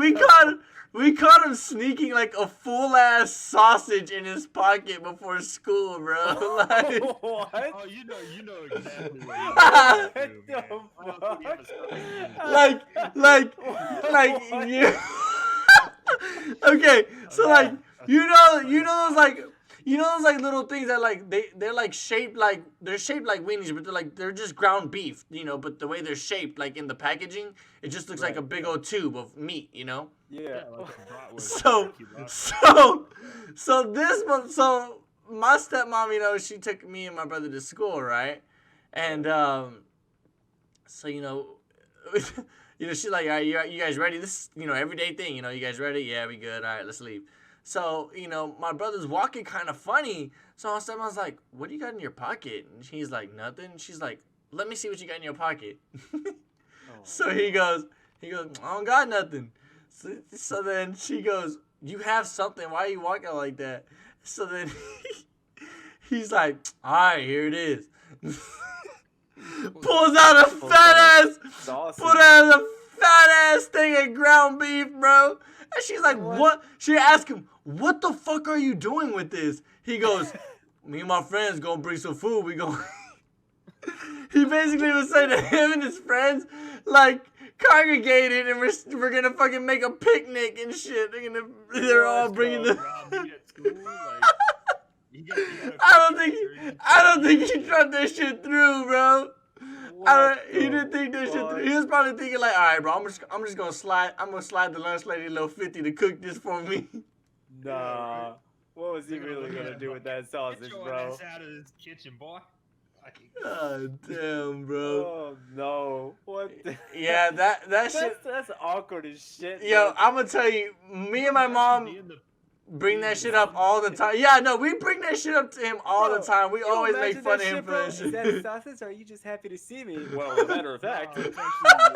we caught him sneaking a full ass sausage in his pocket before school, bro. What? Oh, you know exactly what What you're doing, man. the Oh, we have a story. like you. Okay, so you know those little things that they're shaped they're shaped like weenies, but they're just ground beef, but the way they're shaped in the packaging, it just looks like a Right, big old tube of meat, Yeah. Yeah, like a bratwurst. So my stepmom, she took me and my brother to school, right? And so she's like, all right, you guys ready? This everyday thing, you guys ready? Yeah, we good. All right, let's leave. So my brother's walking kind of funny. So my stepmom's like, what do you got in your pocket? And he's like, nothing. She's like, let me see what you got in your pocket. So he goes, I don't got nothing. So then she goes, you have something. Why are you walking like that? So then he's like, all right, here it is. Pulls out a fat ass thing of ground beef, bro. And she's like, what? She asked him, what the fuck are you doing with this? He goes, me and my friends gonna bring some food. We gonna. He basically was saying to him and his friends, congregated, and we're gonna fucking make a picnic and shit. They're all bringing the. I don't think he thought that shit through, bro. He didn't think that shit through. He was probably thinking all right, bro, I'm just gonna slide. I'm gonna slide the lunch lady a little 50 to cook this for me. Nah. What was he really gonna do with that sausage, Get your bro? ass out of this kitchen, boy. God damn, bro. Oh no! What? Yeah, that shit. That's awkward as shit. Yo, man. I'm gonna tell you, me and my mom bring that shit up all the time. Yeah, no, we bring that shit up to him all the time. We Yo, always make imagine fun of that him shit, for bro. that shit. Is that a sausage? Or are you just happy to see me? Well, as a matter of fact, No, it's it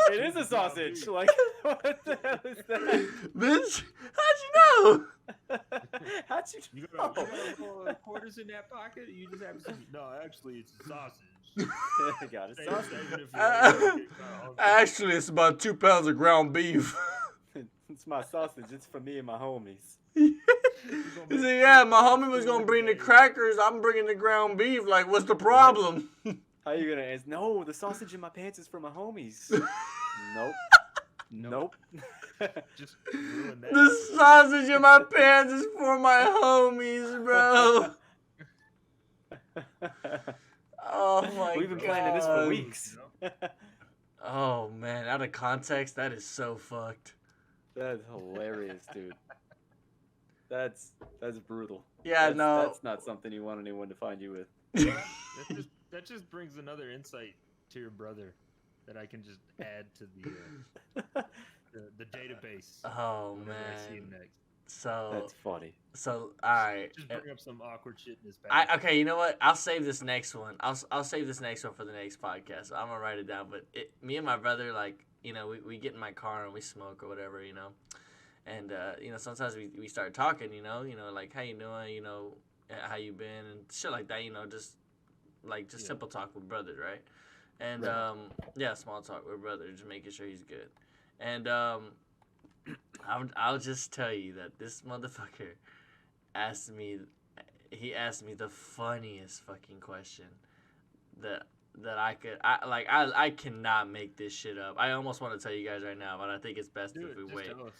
actually is a sausage. Like, what the hell is that? Bitch, how'd you know? How'd you You know? got quarters in that pocket? You just have to. No, actually, it's a sausage. Got a Save- sausage. save it if you want to get kinda hungry. Actually, it's about 2 pounds of ground beef. It's my sausage. It's for me and my homies. He said, yeah, my homie was gonna bring the crackers. I'm bringing the ground beef. Like, what's the problem? How you gonna ask? No, the sausage in my pants is for my homies. Nope. Nope. Just ruin that. The sausage in my pants is for my homies, bro. Oh my We've been planning this for God. weeks. Oh man, out of context, that is so fucked. That's hilarious, dude. That's brutal. Yeah, no. That's not something you want anyone to find you with. That just brings another insight to your brother that I can just add to the database. Oh whenever I see him man. next. So That's funny. all right. Just bring up some awkward shit in his past. Okay, you know what? I'll save this next one. I'll save this next one for the next podcast. I'm gonna write it down. But me and my brother, like, you know, we get in my car and we smoke or whatever, you know, and you know, sometimes we start talking, you know, like how you doing, you know, how you been and shit like that, you know, just simple talk with brothers, right? And Right. yeah, small talk with brothers, just making sure he's good. And I'll just tell you that this motherfucker asked me the funniest fucking question that I cannot make this shit up. I almost want to tell you guys right now, but I think it's best Do if it. we Just wait. tell us.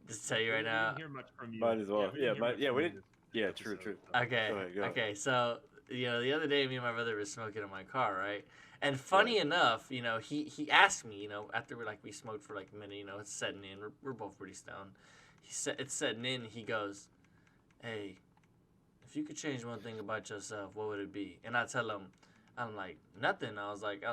Just tell you right We now. didn't hear much from you. Might as well. we didn't hear much we from you didn't. this Yeah, true. episode, Okay. Go ahead, go ahead. Okay. So the other day, me and my brother were smoking in my car, right? And funny enough, you know, he asked me, you know, after we smoked for like a minute, you know, it's setting in. We're both pretty stoned. It's setting in. He goes, "Hey, if you could change one thing about yourself, what would it be?" And I tell him, I'm like, nothing. I was like,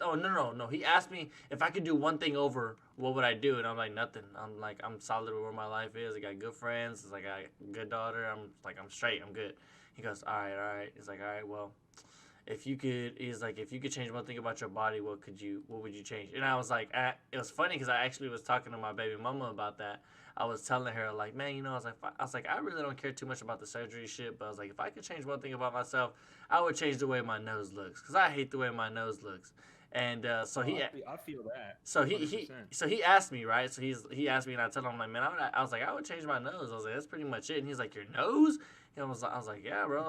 oh no. He asked me if I could do one thing over, what would I do? And I'm like, nothing. I'm like, I'm solid with where my life is. I got good friends. It's like I got a good daughter. I'm straight. I'm good. He goes, all right. He's like, all right, well, if you could change one thing about your body, what would you change? And I was like, it was funny because I actually was talking to my baby mama about that. I was telling her like, man, you know, I was like, I really don't care too much about the surgery shit, but I was like, if I could change one thing about myself, I would change the way my nose looks because I hate the way my nose looks. And I feel that. so 100%. he asked me, right? So he asked me, and I told him, like, man, I was like, I would change my nose. I was like, that's pretty much it. And he's like, your nose? And I was like, yeah, bro. I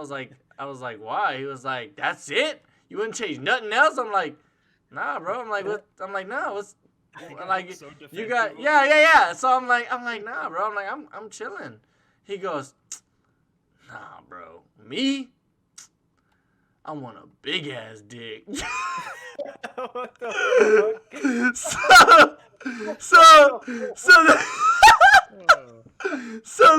was like, why? He was like, that's it? You wouldn't change nothing else? I'm like, nah, bro. I'm like, what? I'm like, nah, what's like So you got defensive. yeah. So I'm like, nah, bro. I'm like, I'm chilling. He goes, nah, bro. Me? I want a big ass dick. What the fuck? so Oh. so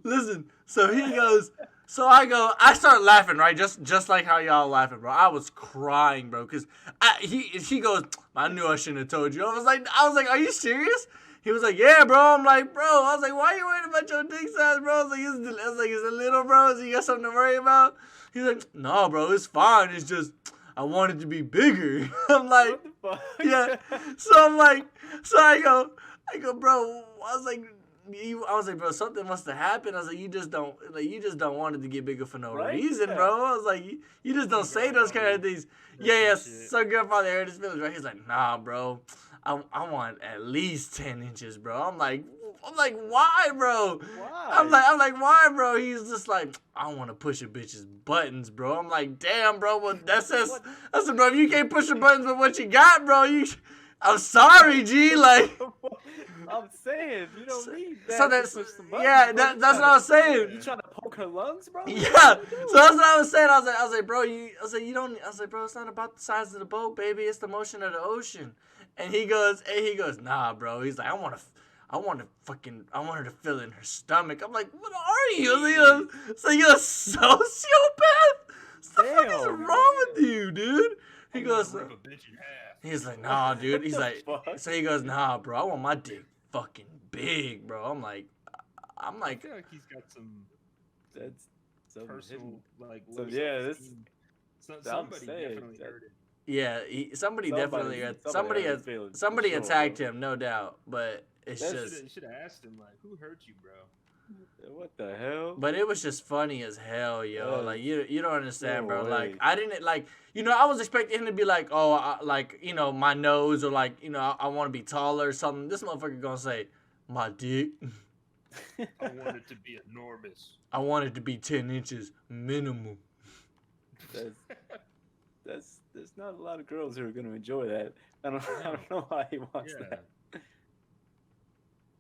listen. So he goes. So I start laughing, right? Just like how y'all laughing, bro. I was crying, bro, cause he goes, I knew I shouldn't have told you. I was like, are you serious? He was like, yeah, bro. I'm like, bro. I was like, why are you worried about your dick size, bro? I was like, is it little, bro? Is you got something to worry about? He's like, no, bro, it's fine. It's just I want it to be bigger. I'm like, What the fuck? yeah. So I'm like, so I go, bro. I was like, bro, something must have happened. I was like, you just don't want it to get bigger for no Right? reason, Yeah. bro. I was like, you just don't say those kind of things. Yeah. Shit. So good father hurt his feelings, right? He's like, nah, bro. I want at least 10 inches, bro. I'm like, why, bro? Why? I'm like, why, bro? He's just like, I want to push a bitch's buttons, bro. I'm like, damn, bro. Well, I said, bro, if you can't push the buttons with what you got, bro, I'm sorry, G. Like, I'm saying, you don't need that. so to that's push the buttons, yeah, bro. that's what I was saying. You trying to poke her lungs, bro? Yeah, so that's what I was saying. I was like, bro, bro, it's not about the size of the boat, baby. It's the motion of the ocean. And he goes, nah, bro. He's like, I want her to fill in her stomach. I'm like, what are you? So you're a sociopath? What the fuck is Damn. wrong with you, dude? He I'm goes, gonna rip a bitch in half. he's like, nah, dude. He's like, Fuck. so he goes, nah, bro. I want my dick fucking big, bro. I'm I like, feel like he's got some That's so personal, like, So, low yeah, this- self-esteem. I'm Somebody saying, definitely that- heard it. yeah, somebody definitely, somebody hurt his feelings, somebody for sure, attacked bro. him, no doubt. But it's That's- just, You should have asked him, like, who hurt you, bro? What the hell? but it was just funny as hell, yo. Yeah. Like you don't understand, No bro. way. Like I didn't like, I was expecting him to be like, oh, my nose, or like, I want to be taller or something. This motherfucker gonna say, my dick. I want it to be enormous. I want it to be 10 inches minimum. There's not a lot of girls who are gonna enjoy that. I don't know why he wants Yeah. that.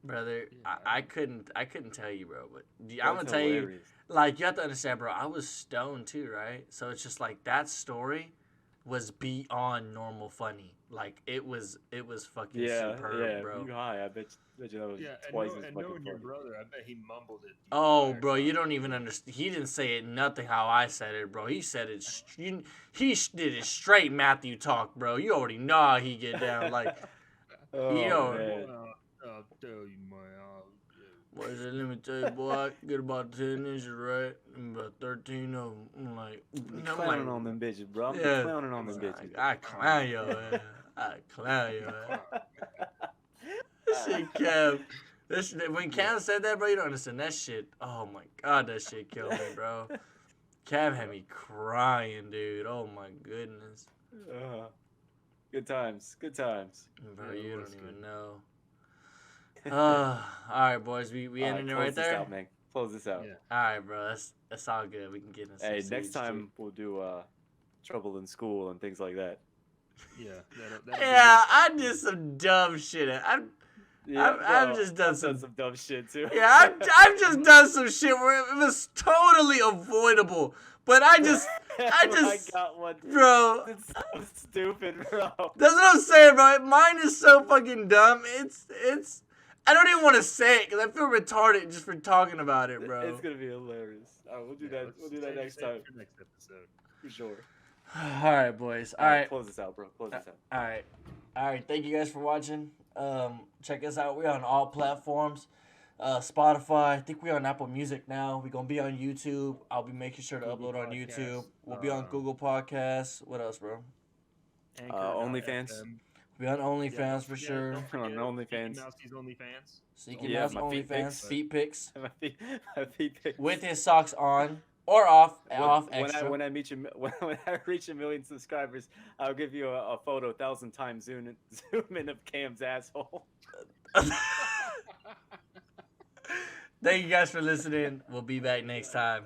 brother. Yeah, I couldn't tell you, bro. But I'm gonna That's tell you, hilarious. like, you have to understand, bro. I was stoned too, right? So it's just like that story was beyond normal funny. Like it was fucking Yeah, superb, yeah. bro. You high? I bet you that was yeah, twice as and fucking knowing your funny. brother, I bet he mumbled it. the Oh, entire bro, you time. don't even understand. He didn't say it nothing how I said it, bro. He said it. Did it straight Matthew talk, bro. You already know how he get down. Like, Oh you know, man. Well, I'll tell you, man. what is it? Let me tell you, boy. I get about 10 inches, right? And about 13 of them. You I'm clowning like, on them bitches, bro. I'm yeah. clowning on them bitches. I clown your ass. I clown your ass. That shit, Cam. When Cam said that, bro, you don't understand. That shit, oh my god, that shit killed me, bro. Cam had me crying, dude. Oh my goodness. Good times. Good times. Bro, Yeah, it you was don't even good. know. Alright, boys, we All ending it close right this there? out, man. Close this out. Yeah. Alright, bro, that's all good. We can get in some Hey, next Siege, time we'll do trouble in school and things like that. Yeah. too. Yeah, I did some dumb shit. I've just done I've some- some dumb shit too. Yeah, I've just done some shit where it was totally avoidable. But I got one. bro, It's so stupid, bro. that's what I'm saying, bro. Mine is so fucking dumb. It's. I don't even want to say it because I feel retarded just for talking about it, bro. It's gonna be hilarious. All right, we'll do that. We'll do that next time For next episode. for sure. All right, boys. All right. Close this out, bro. Close this out. All right. All right. Thank you guys for watching. Check us out. We're on all platforms. Spotify. I think we're on Apple Music now. We're going to be on YouTube. I'll be making sure to Google upload on Podcasts, YouTube. We'll be on Google Podcasts. What else, bro? OnlyFans. We'll be on OnlyFans for sure. On OnlyFans. Mousie's OnlyFans. Sneaky Yeah, Mouse my feet OnlyFans. pics. Feet pics. My feet pics. With his socks on or off. Off when extra. when I reach 1 million subscribers, I'll give you a photo 1,000 times zoom in of Cam's asshole. Thank you guys for listening. We'll be back next time.